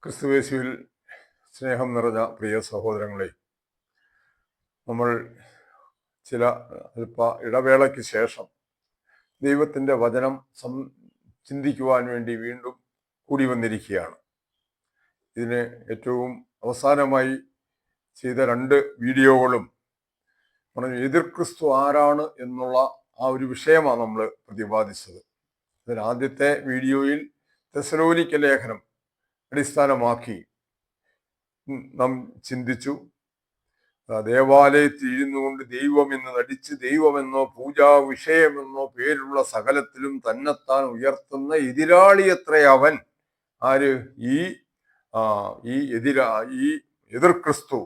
ക്രിസ്തുയേശുവിൽ സ്നേഹം നിറഞ്ഞ പ്രിയ സഹോദരങ്ങളെ, നമ്മൾ ചില അല്പ ഇടവേളയ്ക്ക് ശേഷം ദൈവത്തിൻ്റെ വചനം ചിന്തിക്കുവാൻ വേണ്ടി വീണ്ടും കൂടി വന്നിരിക്കുകയാണ്. ഇതിന് ഏറ്റവും അവസാനമായി ചെയ്ത 2 വീഡിയോകളും എതിർ ക്രിസ്തു ആരാണ് എന്നുള്ള ആ ഒരു വിഷയമാണ് നമ്മൾ പ്രതിപാദിച്ചത്. അതിൽ ആദ്യത്തെ വീഡിയോയിൽ തെസ്സലോനിക്ക ലേഖനം അടിസ്ഥാനമാക്കി നാം ചിന്തിച്ചു. ദേവാലയത്തിൽ ഇരുന്നുകൊണ്ട് ദൈവമെന്ന് നടിച്ച് ദൈവമെന്നോ പൂജാ വിഷയമെന്നോ പേരുള്ള സകലത്തിലും തന്നെത്താൻ ഉയർത്തുന്ന എതിരാളിയത്രേ അവൻ. ആര്? ഈ എതിർ ക്രിസ്തു.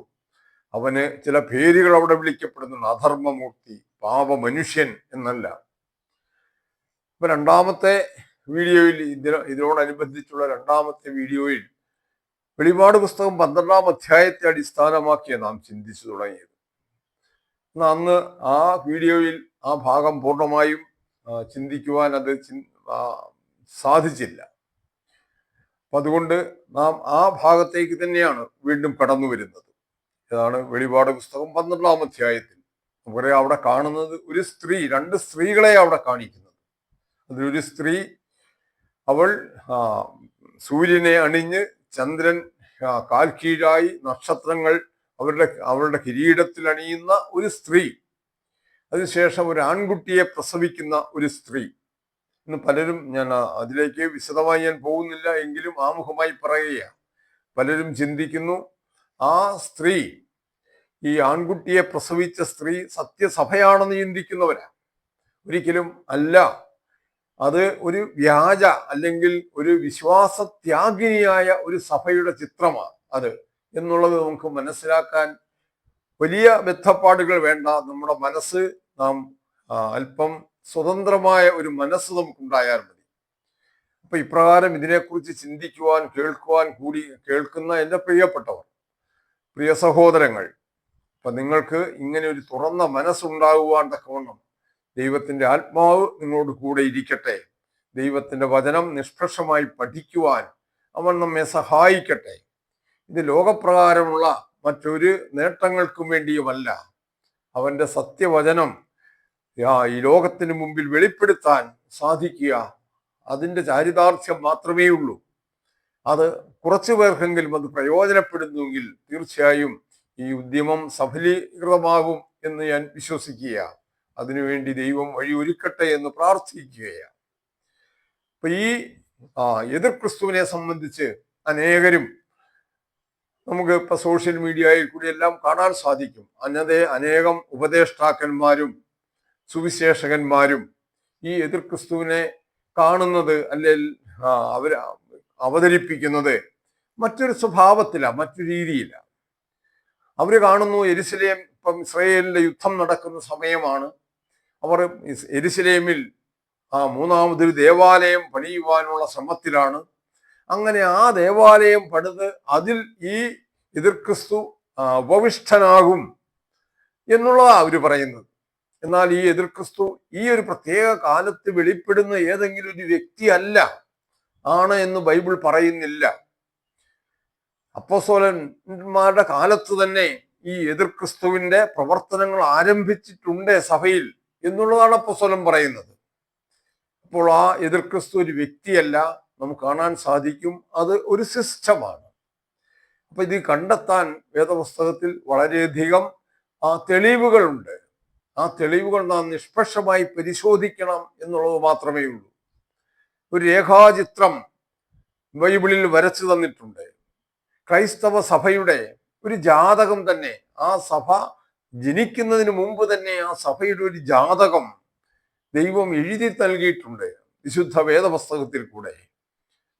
അവന് ചില പേരുകൾ അവിടെ വിളിക്കപ്പെടുന്നുണ്ട്. അധർമ്മമൂർത്തി, പാപമനുഷ്യൻ എന്നല്ല. ഇപ്പൊ രണ്ടാമത്തെ വീഡിയോയിൽ, ഇതിനോടനുബന്ധിച്ചുള്ള രണ്ടാമത്തെ വീഡിയോയിൽ വെളിപാട് പുസ്തകം 12-ാം അധ്യായത്തെ അടിസ്ഥാനമാക്കിയാണ് നാം ചിന്തിച്ചു തുടങ്ങിയത്. അന്ന് ആ വീഡിയോയിൽ ആ ഭാഗം പൂർണ്ണമായും ചിന്തിക്കുവാൻ അത് സാധിച്ചില്ല. അപ്പൊ അതുകൊണ്ട് നാം ആ ഭാഗത്തേക്ക് തന്നെയാണ് വീണ്ടും കടന്നു വരുന്നത്. ഇതാണ് വെളിപാട് പുസ്തകം 12-ാം അധ്യായത്തിൽ നമുക്കറിയാം, അവിടെ കാണുന്നത് ഒരു സ്ത്രീ, 2 സ്ത്രീകളെ അവിടെ കാണിക്കുന്നത്. അതിലൊരു സ്ത്രീ, അവൾ സൂര്യനെ അണിഞ്ഞ് ചന്ദ്രൻ കാൽ കീഴായി, നക്ഷത്രങ്ങൾ അവളുടെ കിരീടത്തിൽ അണിയുന്ന ഒരു സ്ത്രീ. അതിനുശേഷം ഒരു ആൺകുട്ടിയെ പ്രസവിക്കുന്ന ഒരു സ്ത്രീ. ഇന്ന് പലരും, ഞാൻ അതിലേക്ക് വിശദമായി ഞാൻ പോകുന്നില്ല, എങ്കിലും ആമുഖമായി പറയുകയാണ്, പലരും ചിന്തിക്കുന്നു ആ സ്ത്രീ, ഈ ആൺകുട്ടിയെ പ്രസവിച്ച സ്ത്രീ സത്യസഭയാണെന്ന് ചിന്തിക്കുന്നവരാ. ഒരിക്കലും അല്ല. അത് ഒരു വ്യാജ അല്ലെങ്കിൽ ഒരു വിശ്വാസത്യാഗിനിയായ ഒരു സഭയുടെ ചിത്രമാണ് അത് എന്നുള്ളത് നമുക്ക് മനസ്സിലാക്കാൻ വലിയ ബന്ധപ്പാടുകൾ വേണ്ട. നമ്മുടെ മനസ്സ്, നാം അല്പം സ്വതന്ത്രമായ ഒരു മനസ്സ് നമുക്കുണ്ടായാൽ മതി. അപ്പൊ ഇപ്രകാരം ഇതിനെക്കുറിച്ച് ചിന്തിക്കുവാൻ, കേൾക്കുന്ന എൻ്റെ പ്രിയപ്പെട്ടവർ, പ്രിയ സഹോദരങ്ങൾ, അപ്പൊ നിങ്ങൾക്ക് ഇങ്ങനെ ഒരു തുറന്ന മനസ്സുണ്ടാകുവാൻ തക്കവണ്ണം ദൈവത്തിന്റെ ആത്മാവ് നിങ്ങളോട് കൂടെ ഇരിക്കട്ടെ. ദൈവത്തിന്റെ വചനം നിഷ്പക്ഷമായി പഠിക്കുവാൻ അവൻ നമ്മെ സഹായിക്കട്ടെ. ഇത് ലോകപ്രകാരമുള്ള മറ്റൊരു നേട്ടങ്ങൾക്കും വേണ്ടിയുമല്ല. അവന്റെ സത്യവചനം ഈ ലോകത്തിന് മുമ്പിൽ വെളിപ്പെടുത്താൻ സാധിക്കുക, അതിൻ്റെ ചാരിതാർത്ഥ്യം മാത്രമേ ഉള്ളൂ. അത് കുറച്ചു പേർക്കെങ്കിലും അത് പ്രയോജനപ്പെടുന്നുവെങ്കിൽ തീർച്ചയായും ഈ ഉദ്യമം സഫലീകൃതമാകും എന്ന് ഞാൻ വിശ്വസിക്കുക. അതിനുവേണ്ടി ദൈവം വഴി ഒരുക്കട്ടെ എന്ന് പ്രാർത്ഥിക്കുകയാണ്. അപ്പൊ ഈ എതിർ ക്രിസ്തുവിനെ സംബന്ധിച്ച് അനേകരും നമുക്ക് ഇപ്പൊ സോഷ്യൽ മീഡിയയിൽ കൂടി എല്ലാം കാണാൻ സാധിക്കും. അനേകം ഉപദേഷ്ടാക്കന്മാരും സുവിശേഷകന്മാരും ഈ എതിർ ക്രിസ്തുവിനെ കാണുന്നത്, അല്ലെങ്കിൽ അവർ അവതരിപ്പിക്കുന്നത് മറ്റൊരു സ്വഭാവത്തിലാണ്, മറ്റൊരു രീതിയിലാണ്. അവര് കാണുന്നു, യെരുശലേം, ഇപ്പം ഇസ്രായേലിന്റെ യുദ്ധം നടക്കുന്ന സമയമാണ്. അവർ യെരുശലേമിൽ മൂന്നാമതൊരു ദേവാലയം പണിയുവാനുള്ള ശ്രമത്തിലാണ്. അങ്ങനെ ആ ദേവാലയം പണിത് അതിൽ ഈ എതിർ ക്രിസ്തു ഉപവിഷ്ടനാകും എന്നുള്ളതാണ് അവർ പറയുന്നത്. എന്നാൽ ഈ എതിർ ക്രിസ്തു ഈ ഒരു പ്രത്യേക കാലത്ത് വെളിപ്പെടുന്ന ഏതെങ്കിലും ഒരു വ്യക്തി ആണ് എന്ന് ബൈബിൾ പറയുന്നില്ല. അപ്പോസ്തലന്മാരുടെ കാലത്ത് തന്നെ ഈ എതിർ ക്രിസ്തുവിന്റെ പ്രവർത്തനങ്ങൾ ആരംഭിച്ചിട്ടുണ്ട് സഭയിൽ എന്നുള്ളതാണ് അപ്പോസ്തലൻ പറയുന്നത്. അപ്പോൾ ആ എതിർ ക്രിസ്തു ഒരു വ്യക്തിയല്ല, നമുക്ക് കാണാൻ സാധിക്കും, അത് ഒരു സിസ്റ്റമാണ്. അപ്പൊ ഇത് കണ്ടെത്താൻ വേദപുസ്തകത്തിൽ വളരെയധികം തെളിവുകളുണ്ട്. ആ തെളിവുകൾ നാം നിഷ്പക്ഷമായി പരിശോധിക്കണം എന്നുള്ളത് മാത്രമേ ഉള്ളൂ. ഒരു രേഖാചിത്രം ബൈബിളിൽ വരച്ചു തന്നിട്ടുണ്ട്. ക്രൈസ്തവ സഭയുടെ ഒരു ജാതകം തന്നെ, ആ സഭ ജനിക്കുന്നതിന് മുമ്പ് തന്നെ ആ സഭയുടെ ഒരു ജാതകം ദൈവം എഴുതി നൽകിയിട്ടുണ്ട് വിശുദ്ധ വേദപുസ്തകത്തിൽ കൂടെ.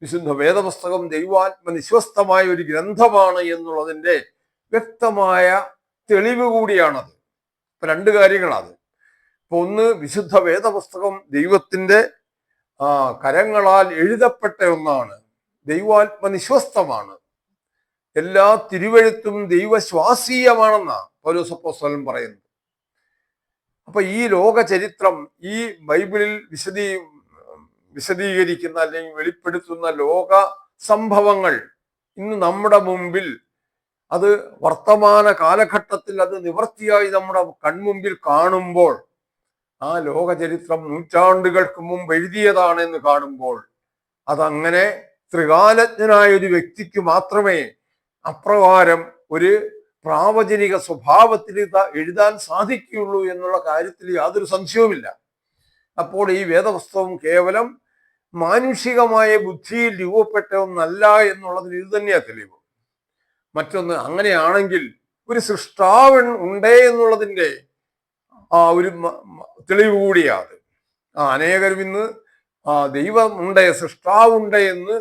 വിശുദ്ധ വേദപുസ്തകം ദൈവാത്മനിശ്വസ്തമായ ഒരു ഗ്രന്ഥമാണ് എന്നുള്ളതിൻ്റെ വ്യക്തമായ തെളിവ് കൂടിയാണത്. ഇപ്പൊ 2 കാര്യങ്ങളാണ്. ഇപ്പൊ ഒന്ന്, വിശുദ്ധ വേദപുസ്തകം ദൈവത്തിന്റെ കരങ്ങളാൽ എഴുതപ്പെട്ട ഒന്നാണ്, ദൈവാത്മനിശ്വസ്തമാണ്. എല്ലാ തിരുവെഴുത്തും ദൈവശ്വാസീയമാണെന്നാണ് പൗലോസ് അപ്പോസ്തലൻ പറയുന്നത്. അപ്പൊ ഈ ലോക ചരിത്രം, ഈ ബൈബിളിൽ വിശദീകരിക്കുന്ന അല്ലെങ്കിൽ വെളിപ്പെടുത്തുന്ന ലോക സംഭവങ്ങൾ ഇന്ന് നമ്മുടെ മുമ്പിൽ അത് വർത്തമാന കാലഘട്ടത്തിൽ അത് നിവൃത്തിയായി നമ്മുടെ കൺമുമ്പിൽ കാണുമ്പോൾ, ആ ലോക ചരിത്രം നൂറ്റാണ്ടുകൾക്ക് മുമ്പ് എഴുതിയതാണെന്ന് കാണുമ്പോൾ, അതങ്ങനെ ത്രികാലജ്ഞനായ ഒരു വ്യക്തിക്ക് മാത്രമേ അപ്രകാരം ഒരു പ്രാവചനിക സ്വഭാവത്തിൽ എഴുതാൻ സാധിക്കുകയുള്ളൂ എന്നുള്ള കാര്യത്തിൽ യാതൊരു സംശയവുമില്ല. അപ്പോൾ ഈ വേദപുസ്തകം കേവലം മാനുഷികമായ ബുദ്ധിയിൽ രൂപപ്പെട്ട ഒന്നല്ല എന്നുള്ളതിന് ഇത് തന്നെയാണ് തെളിവ്. മറ്റൊന്ന്, അങ്ങനെയാണെങ്കിൽ ഒരു സൃഷ്ടാവ് ഉണ്ടേ എന്നുള്ളതിൻ്റെ ഒരു തെളിവ് കൂടിയാണ്. അനേകരും ഇന്ന് ദൈവമുണ്ട്, സൃഷ്ടാവുണ്ട് എന്ന്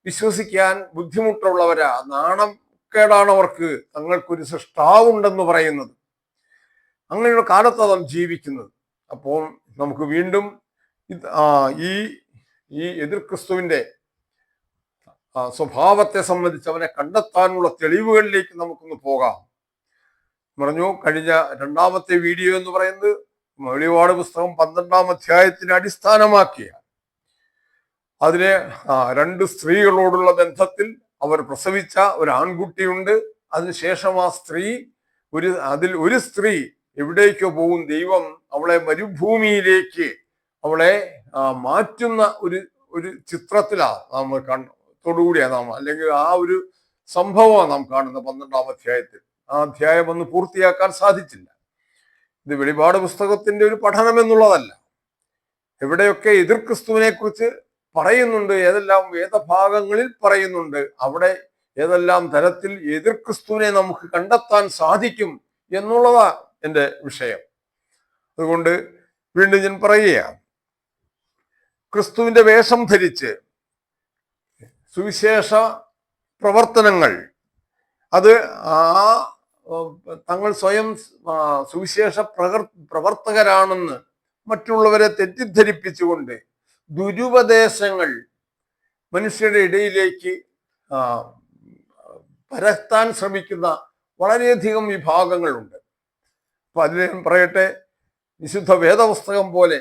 വിശ്വസിക്കാൻ ബുദ്ധിമുട്ടുള്ളവരാ. നാണക്കേടാണ് അവർക്ക് തങ്ങൾക്കൊരു സൃഷ്ടാവുണ്ടെന്ന് പറയുന്നത്. അങ്ങനെയുള്ള കാലത്താണ് നാം ജീവിക്കുന്നത്. അപ്പോൾ നമുക്ക് വീണ്ടും ഈ എതിർ ക്രിസ്തുവിന്റെ സ്വഭാവത്തെ സംബന്ധിച്ച് അവനെ കണ്ടെത്താനുള്ള തെളിവുകളിലേക്ക് നമുക്കൊന്ന് പോകാം. പറഞ്ഞു കഴിഞ്ഞ രണ്ടാമത്തെ വീഡിയോ എന്ന് പറയുന്നത് വെളിപാട് പുസ്തകം 12-ാം അധ്യായത്തിനെ അടിസ്ഥാനമാക്കിയ അതിലെ 2 സ്ത്രീകളോടുള്ള ബന്ധത്തിൽ അവർ പ്രസവിച്ച ഒരു ആൺകുട്ടിയുണ്ട്. അതിനുശേഷം ആ സ്ത്രീ അതിൽ ഒരു സ്ത്രീ എവിടേക്കോ പോകും. ദൈവം അവളെ മരുഭൂമിയിലേക്ക് അവളെ മാറ്റുന്ന ഒരു ചിത്രത്തിലാണ് നാം ത്തോടുകൂടിയാണ് നാം, അല്ലെങ്കിൽ ആ ഒരു സംഭവമാണ് നാം കാണുന്നത് 12-ാം അധ്യായത്തിൽ. ആ അധ്യായം ഒന്ന് പൂർത്തിയാക്കാൻ സാധിച്ചില്ല. ഇത് വെളിപാട് പുസ്തകത്തിന്റെ ഒരു പഠനം എന്നുള്ളതല്ല. എവിടെയൊക്കെ എതിർ ക്രിസ്തുവിനെ കുറിച്ച് പറയുന്നുണ്ട്, ഏതെല്ലാം വേദഭാഗങ്ങളിൽ പറയുന്നുണ്ട്, അവിടെ ഏതെല്ലാം തരത്തിൽ എതിർ ക്രിസ്തുവിനെ നമുക്ക് കണ്ടെത്താൻ സാധിക്കും എന്നുള്ളതാ എൻ്റെ വിഷയം. അതുകൊണ്ട് വീണ്ടും ഞാൻ പറയുകയാണ്, ക്രിസ്തുവിന്റെ വേഷം ധരിച്ച് സുവിശേഷ പ്രവർത്തനങ്ങൾ, അത് തങ്ങൾ സ്വയം സുവിശേഷ പ്രവർത്തകരാണെന്ന് മറ്റുള്ളവരെ തെറ്റിദ്ധരിപ്പിച്ചുകൊണ്ട് ദുരുപദേശങ്ങൾ മനുഷ്യരുടെ ഇടയിലേക്ക് പരത്താൻ ശ്രമിക്കുന്ന വളരെയധികം വിഭാഗങ്ങളുണ്ട്. അപ്പൊ അതിൽ ഞാൻ പറയട്ടെ, വിശുദ്ധ വേദപുസ്തകം പോലെ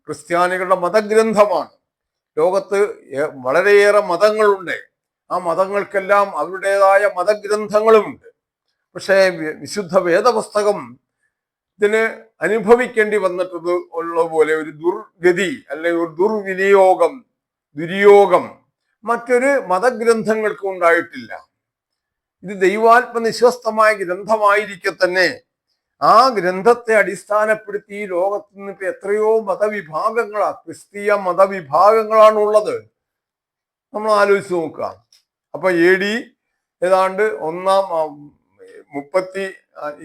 ക്രിസ്ത്യാനികളുടെ മതഗ്രന്ഥമാണ്. ലോകത്ത് വളരെയേറെ മതങ്ങളുണ്ട്. ആ മതങ്ങൾക്കെല്ലാം അവരുടേതായ മതഗ്രന്ഥങ്ങളുമുണ്ട്. പക്ഷേ വിശുദ്ധ വേദപുസ്തകം ഇതിന് അനുഭവിക്കേണ്ടി വന്നിട്ടത് ഉള്ള പോലെ ഒരു ദുർഗതി അല്ലെങ്കിൽ ഒരു ദുര്യോഗം മറ്റൊരു മതഗ്രന്ഥങ്ങൾക്കും ഉണ്ടായിട്ടില്ല. ഇത് ദൈവാത്മനിശ്വസ്തമായ ഗ്രന്ഥമായിരിക്കെ തന്നെ ആ ഗ്രന്ഥത്തെ അടിസ്ഥാനപ്പെടുത്തി ഈ ലോകത്ത് നിന്ന് ഇപ്പൊ എത്രയോ ക്രിസ്തീയ മതവിഭാഗങ്ങളാണ് ഉള്ളത്. നമ്മൾ ആലോചിച്ച് നോക്കുക. അപ്പൊ AD ഏതാണ്ട്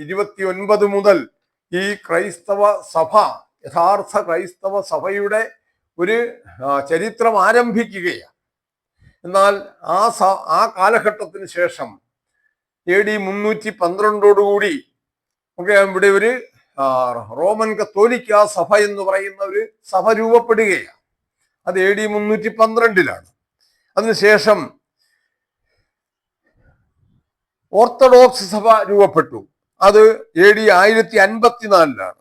29 മുതൽ ഈ ക്രൈസ്തവ സഭ, യഥാർത്ഥ ക്രൈസ്തവ സഭയുടെ ഒരു ചരിത്രം ആരംഭിക്കുകയാണ്. എന്നാൽ ആ കാലഘട്ടത്തിന് ശേഷം AD 312 ഇവിടെ ഒരു റോമൻ കത്തോലിക്ക സഭ എന്ന് പറയുന്ന ഒരു സഭ രൂപപ്പെടുകയാണ്. അത് AD 312 അതിനുശേഷം ഓർത്തഡോക്സ് സഭ രൂപപ്പെട്ടു. അത് AD 1054.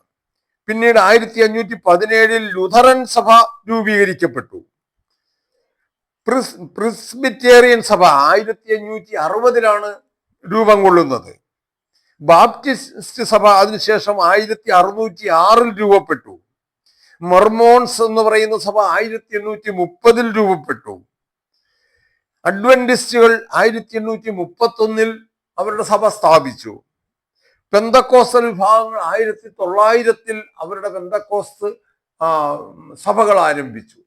പിന്നീട് 1517 ലുഥറൻ സഭ രൂപീകരിക്കപ്പെട്ടു. പ്രിസ്ബിറ്റേറിയൻ സഭ 1560 രൂപം കൊള്ളുന്നത്. ബാപ്റ്റിസ്റ്റ് സഭ അതിനുശേഷം 1606 രൂപപ്പെട്ടു. മർമോൺസ് എന്ന് പറയുന്ന സഭ 1830 രൂപപ്പെട്ടു. അഡ്വന്റിസ്റ്റുകൾ 1831 അവരുടെ സഭ സ്ഥാപിച്ചു. പെന്തക്കോസ്തൽ വിഭാഗങ്ങൾ 1900 അവരുടെ പെന്തക്കോസ്ത് സഭകൾ ആരംഭിച്ചു.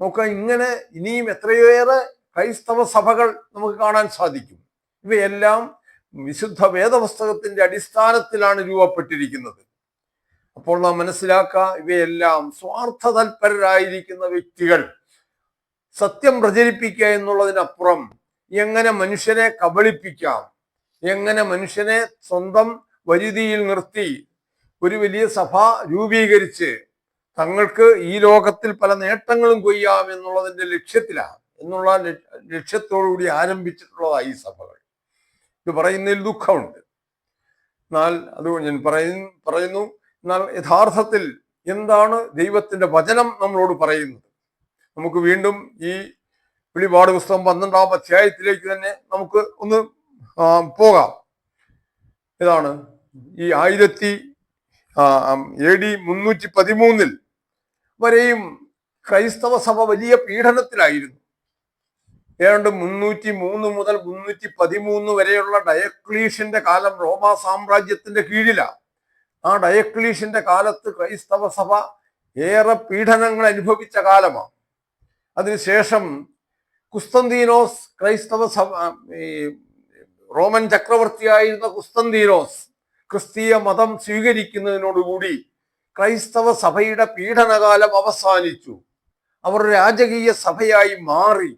നോക്കാം, ഇങ്ങനെ ഇനിയും എത്രയേറെ ക്രൈസ്തവ സഭകൾ നമുക്ക് കാണാൻ സാധിക്കും. ഇവയെല്ലാം വിശുദ്ധ വേദപുസ്തകത്തിന്റെ അടിസ്ഥാനത്തിലാണ് രൂപപ്പെട്ടിരിക്കുന്നത്. അപ്പോൾ നാം മനസ്സിലാക്കുക, ഇവയെല്ലാം സ്വാർത്ഥ തൽപരരായിരിക്കുന്ന വ്യക്തികൾ സത്യം പ്രചരിപ്പിക്കുക എന്നുള്ളതിനപ്പുറം എങ്ങനെ മനുഷ്യനെ കബളിപ്പിക്കാം, എങ്ങനെ മനുഷ്യനെ സ്വന്തം വരുതിയിൽ നിർത്തി ഒരു വലിയ സഭ രൂപീകരിച്ച് തങ്ങൾക്ക് ഈ ലോകത്തിൽ പല നേട്ടങ്ങളും കൊയ്യാം എന്നുള്ളതിന്റെ ലക്ഷ്യത്തോടുകൂടി ആരംഭിച്ചിട്ടുള്ളതായി ഈ സഭകൾ. ഇത് പറയുന്നതിൽ ദുഃഖമുണ്ട്. എന്നാൽ അതുകൊണ്ട് ഞാൻ പറയുന്നു, എന്നാൽ യഥാർത്ഥത്തിൽ എന്താണ് ദൈവത്തിന്റെ വചനം നമ്മളോട് പറയുന്നത്? നമുക്ക് വീണ്ടും ഈ വെളിപാട് പുസ്തകം 12-ാം അധ്യായത്തിലേക്ക് തന്നെ നമുക്ക് ഒന്ന് പോകാം. ഇതാണ് ഈ AD 313 വരെയും ക്രൈസ്തവ സഭ വലിയ പീഡനത്തിലായിരുന്നു. ഏതാണ്ട് 303 മുതൽ 313 വരെയുള്ള ഡയക്ലീഷ്യന്റെ കാലം റോമാ സാമ്രാജ്യത്തിന്റെ കീഴിലാണ്. ആ ഡയക്ലീഷ്യന്റെ കാലത്ത് ക്രൈസ്തവ സഭ ഏറെ പീഡനങ്ങൾ അനുഭവിച്ച കാലമാണ്. അതിനുശേഷം കുസ്തന്തീനോസ് ക്രൈസ്തവ സഭ റോമൻ ചക്രവർത്തിയായിരുന്ന കുസ്തന്തീനോസ് ക്രിസ്തീയ മതം സ്വീകരിക്കുന്നതിനോടുകൂടി ക്രൈസ്തവ സഭയുടെ പീഡനകാലം അവസാനിച്ചു. അവർ രാജകീയ സഭയായി മാറി.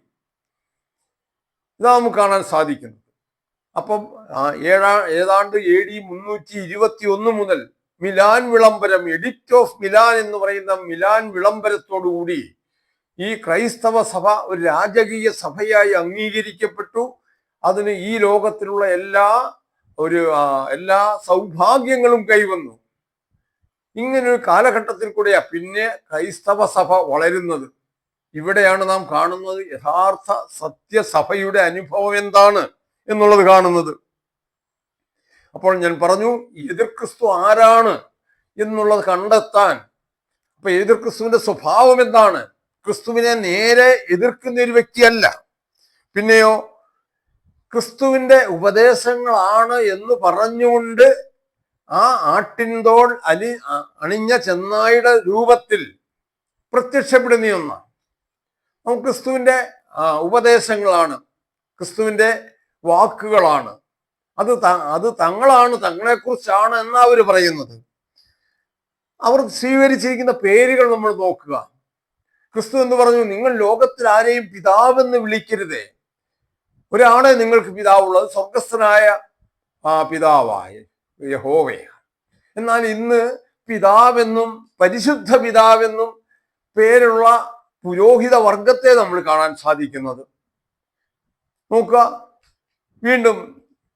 ഇതാ നമുക്ക് കാണാൻ സാധിക്കുന്നത്. അപ്പം ഏതാണ്ട് AD 321 മുതൽ മിലാൻ വിളംബരം, എഡിക്റ്റ് ഓഫ് മിലാൻ എന്ന് പറയുന്ന മിലാൻ വിളംബരത്തോടുകൂടി ഈ ക്രൈസ്തവ സഭ ഒരു രാജകീയ സഭയായി അംഗീകരിക്കപ്പെട്ടു. അതിന് ഈ ലോകത്തിലുള്ള എല്ലാ സൗഭാഗ്യങ്ങളും കൈവന്നു. ഇങ്ങനൊരു കാലഘട്ടത്തിൽ കൂടെയാ പിന്നെ ക്രൈസ്തവ സഭ വളരുന്നത്. ഇവിടെയാണ് നാം കാണുന്നത് യഥാർത്ഥ സത്യസഭയുടെ അനുഭവം എന്താണ് എന്നുള്ളത് കാണുന്നത്. അപ്പോൾ ഞാൻ പറഞ്ഞു, എതിർ ക്രിസ്തു ആരാണ് എന്നുള്ളത് കണ്ടെത്താൻ. അപ്പൊ എതിർ ക്രിസ്തുവിന്റെ സ്വഭാവം എന്താണ്? ക്രിസ്തുവിനെ നേരെ എതിർക്കുന്ന ഒരു വ്യക്തിയല്ല. പിന്നെയോ ക്രിസ്തുവിന്റെ ഉപദേശങ്ങളാണ് എന്ന് പറഞ്ഞുകൊണ്ട് ആ ആട്ടിൻതോൾ അണിഞ്ഞ ചെന്നായുടെ രൂപത്തിൽ പ്രത്യക്ഷപ്പെടുന്ന ഒന്നാണ്. നമുക്ക് ക്രിസ്തുവിന്റെ ഉപദേശങ്ങളാണ്, ക്രിസ്തുവിന്റെ വാക്കുകളാണ്, അത് തങ്ങളാണ്, തങ്ങളെക്കുറിച്ചാണ് എന്നാ അവർ പറയുന്നത്. അവർ സ്വീകരിച്ചിരിക്കുന്ന പേരുകൾ നമ്മൾ നോക്കുക. ക്രിസ്തു എന്ന് പറഞ്ഞു, നിങ്ങൾ ലോകത്തിൽ ആരെയും പിതാവെന്ന് വിളിക്കരുതേ, ഒരാളെ നിങ്ങൾക്ക് പിതാവുള്ളത്, സ്വർഗസ്ഥനായ പിതാവായ യഹോവയാണ്. എന്നാൽ ഇന്ന് പിതാവെന്നും പരിശുദ്ധ പിതാവെന്നും പേരുള്ള പുരോഹിത വർഗത്തെ നമ്മൾ കാണാൻ സാധിക്കുന്നത്. നോക്കുക, വീണ്ടും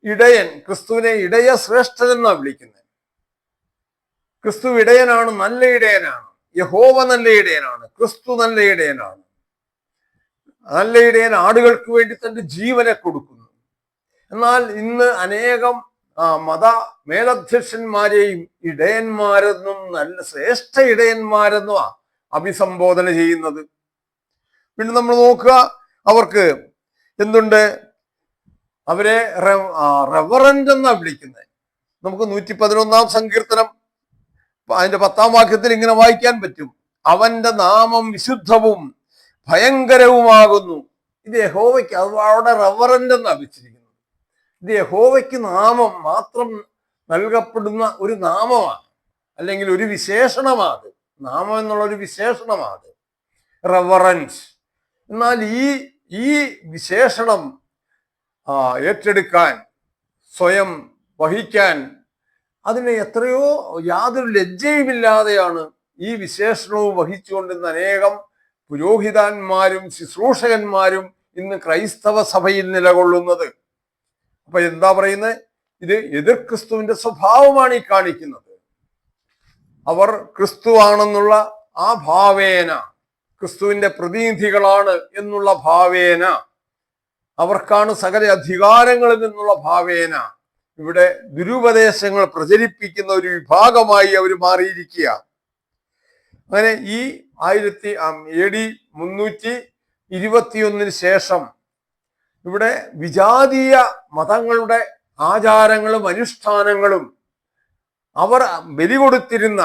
ഇടയൻ, ക്രിസ്തുവിനെ ഇടയ ശ്രേഷ്ഠൻ എന്നാണ് വിളിക്കുന്നത്. ക്രിസ്തു ഇടയനാണ്, നല്ല ഇടയനാണ്. യഹോവ നല്ല ഇടയനാണ്, ക്രിസ്തു നല്ല ഇടയനാണ്. നല്ല ഇടയൻ ആടുകൾക്ക് വേണ്ടി തന്റെ ജീവനെ കൊടുക്കുന്നു. എന്നാൽ ഇന്ന് അനേകം മത മേലധ്യക്ഷന്മാരെയും ഇടയന്മാരെന്നും നല്ല ശ്രേഷ്ഠ ഇടയന്മാരെന്നും അഭിസംബോധന ചെയ്യുന്നത്. പിന്നെ നമ്മൾ നോക്കുക, അവർക്ക് എന്തുണ്ട്? അവരെ റെവറൻഡ് എന്നാ വിളിക്കുന്നത്. നമുക്ക് 111-ാം സങ്കീർത്തനം അതിന്റെ 10-ാം വാക്യത്തിൽ ഇങ്ങനെ വായിക്കാൻ പറ്റും, അവന്റെ നാമം വിശുദ്ധവും ഭയങ്കരവുമാകുന്നു. ഇത് യഹോവയ്ക്ക്, അത് അവിടെ റെവറൻഡ് എന്നാ വെച്ചിരിക്കുന്നത്. ഇത് യഹോവയ്ക്ക് നാമം മാത്രം നൽകപ്പെടുന്ന ഒരു നാമമാണ്, അല്ലെങ്കിൽ ഒരു വിശേഷണമാണ്. നാമം എന്നുള്ള ഒരു വിശേഷണമാണ് റെവറൻസ്. എന്നാൽ ഈ വിശേഷണം ഏറ്റെടുക്കാൻ, സ്വയം വഹിക്കാൻ അതിന് എത്രയോ യാതൊരു ലജ്ജയുമില്ലാതെയാണ് ഈ വിശേഷണവും വഹിച്ചുകൊണ്ടിരുന്ന അനേകം പുരോഹിതന്മാരും ശുശ്രൂഷകന്മാരും ഇന്ന് ക്രൈസ്തവ സഭയിൽ നിലകൊള്ളുന്നത്. അപ്പൊ എന്താ പറയുന്നത്? ഇത് എതിർ ക്രിസ്തുവിന്റെ സ്വഭാവമാണ് ഈ കാണിക്കുന്നത്. അവർ ക്രിസ്തുവാണെന്നുള്ള ആ ഭാവേന, ക്രിസ്തുവിന്റെ പ്രതിനിധികളാണ് എന്നുള്ള ഭാവേന, അവർക്കാണ് സകല അധികാരങ്ങളിൽ നിന്നുള്ള ഭാവേന ഇവിടെ ദുരുപദേശങ്ങൾ പ്രചരിപ്പിക്കുന്ന ഒരു വിഭാഗമായി അവർ മാറിയിരിക്കുക. അങ്ങനെ ഈ AD 321 ശേഷം ഇവിടെ വിജാതീയ മതങ്ങളുടെ ആചാരങ്ങളും അനുഷ്ഠാനങ്ങളും, അവർ ബലി കൊടുത്തിരുന്ന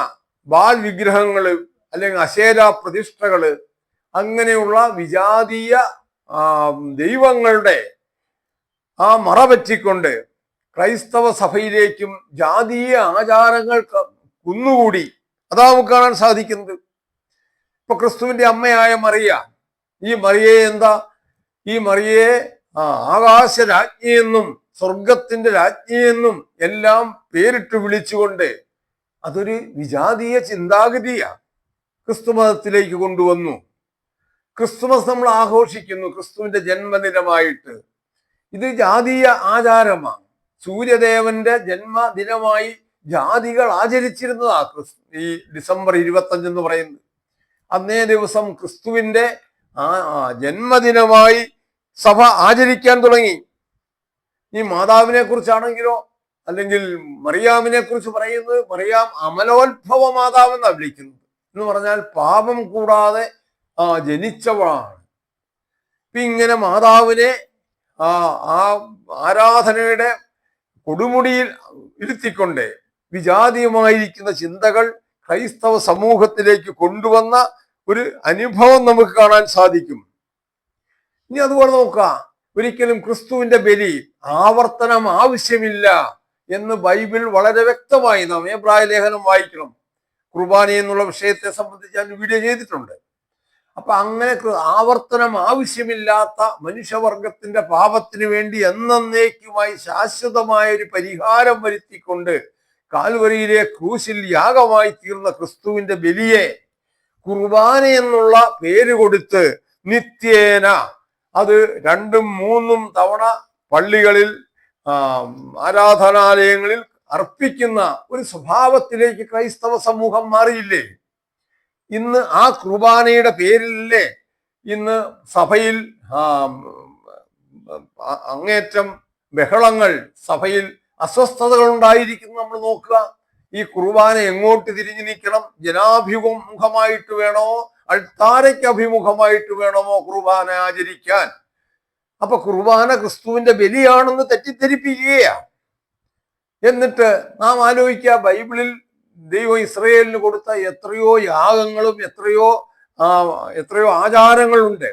ബാൽ വിഗ്രഹങ്ങള് അല്ലെങ്കിൽ അശേര പ്രതിഷ്ഠകള്, അങ്ങനെയുള്ള വിജാതീയ ദൈവങ്ങളുടെ മറ പറ്റിക്കൊണ്ട് ക്രൈസ്തവ സഭയിലേക്കും ജാതീയ ആചാരങ്ങൾ കുന്നുകൂടി. അതാ നമുക്ക് കാണാൻ സാധിക്കുന്നത്. ഇപ്പൊ ക്രിസ്തുവിന്റെ അമ്മയായ മറിയ, ഈ മറിയയെ എന്താ? ഈ മറിയയെ ആകാശ രാജ്ഞിയെന്നും സ്വർഗത്തിന്റെ രാജ്ഞിയെന്നും എല്ലാം പേരിട്ട് വിളിച്ചുകൊണ്ട് അതൊരു വിജാതീയ ചിന്താഗതിയാ ക്രിസ്തു മതത്തിലേക്ക് കൊണ്ടുവന്നു. ക്രിസ്തുമസ് നമ്മൾ ആഘോഷിക്കുന്നു ക്രിസ്തുവിന്റെ ജന്മദിനമായിട്ട്. ഇത് ജാതീയ ആചാരമാണ്. സൂര്യദേവന്റെ ജന്മദിനമായി ജാതികൾ ആചരിച്ചിരുന്നതാ ഈ ഡിസംബർ 25 എന്ന് പറയുന്നത്. അന്നേ ദിവസം ക്രിസ്തുവിന്റെ ജന്മദിനമായി സഭ ആചരിക്കാൻ തുടങ്ങി. ഈ മാതാവിനെ കുറിച്ചാണെങ്കിലോ, അല്ലെങ്കിൽ മറിയാമിനെ കുറിച്ച് പറയുന്നത് മറിയാം അമലോത്ഭവ മാതാവ് എന്നാണ് വിളിക്കുന്നത്. എന്ന് പറഞ്ഞാൽ പാപം കൂടാതെ ജനിച്ചവളാണ്. ഇപ്പൊ ഇങ്ങനെ മാതാവിനെ ആ ആരാധനയുടെ കൊടുമുടിയിൽ ഇരുത്തിക്കൊണ്ട് വിജാതീയമായിരിക്കുന്ന ചിന്തകൾ ക്രൈസ്തവ സമൂഹത്തിലേക്ക് കൊണ്ടുവന്ന ഒരു അനുഭവം നമുക്ക് കാണാൻ സാധിക്കും. ഇനി അതുപോലെ നോക്കാം, ഒരിക്കലും ക്രിസ്തുവിന്റെ ബലി ആവർത്തനം ആവശ്യമില്ല എന്ന് ബൈബിൾ വളരെ വ്യക്തമായി. നാം എബ്രായ ലേഖനം വായിക്കണം. കുർബാന എന്നുള്ള വിഷയത്തെ സംബന്ധിച്ച് ഞാൻ വീഡിയോ ചെയ്തിട്ടുണ്ട്. അപ്പൊ അങ്ങനെ ആവർത്തനം ആവശ്യമില്ലാത്ത മനുഷ്യവർഗത്തിന്റെ പാപത്തിന് വേണ്ടി എന്നേക്കുമായി ശാശ്വതമായ ഒരു പരിഹാരം വരുത്തിക്കൊണ്ട് കാൽവരിയിലെ ക്രൂശിൽ യാഗമായി തീർന്ന ക്രിസ്തുവിന്റെ ബലിയെ കുർബാന എന്നുള്ള പേര് കൊടുത്ത് നിത്യേന അത് 2, 3 തവണ പള്ളികളിൽ ആരാധനാലയങ്ങളിൽ അർപ്പിക്കുന്ന ഒരു സ്വഭാവത്തിലേക്ക് ക്രൈസ്തവ സമൂഹം മാറിയില്ലേ? ഇന്ന് ആ കുർബാനയുടെ പേരിലല്ലേ ഇന്ന് സഭയിൽ അങ്ങേറ്റം ബഹളങ്ങൾ, സഭയിൽ അസ്വസ്ഥതകൾ ഉണ്ടായിരിക്കുന്നു. നമ്മൾ നോക്കുക, ഈ കുർബാന എങ്ങോട്ട് തിരിഞ്ഞു നിൽക്കണം? ജനാഭിമുഖമായിട്ട് വേണോ, അൾത്താരയ്ക്ക് അഭിമുഖമായിട്ട് വേണമോ കുർബാന ആചരിക്കാൻ? അപ്പൊ കുർബാന ക്രിസ്തുവിന്റെ ബലിയാണെന്ന് തെറ്റിദ്ധരിപ്പിക്കുകയാണ്. എന്നിട്ട് നാം ആലോചിക്കുക, ബൈബിളിൽ ദൈവം ഇസ്രയേലിന് കൊടുത്ത എത്രയോ യാഗങ്ങളും എത്രയോ ആചാരങ്ങളുണ്ട്.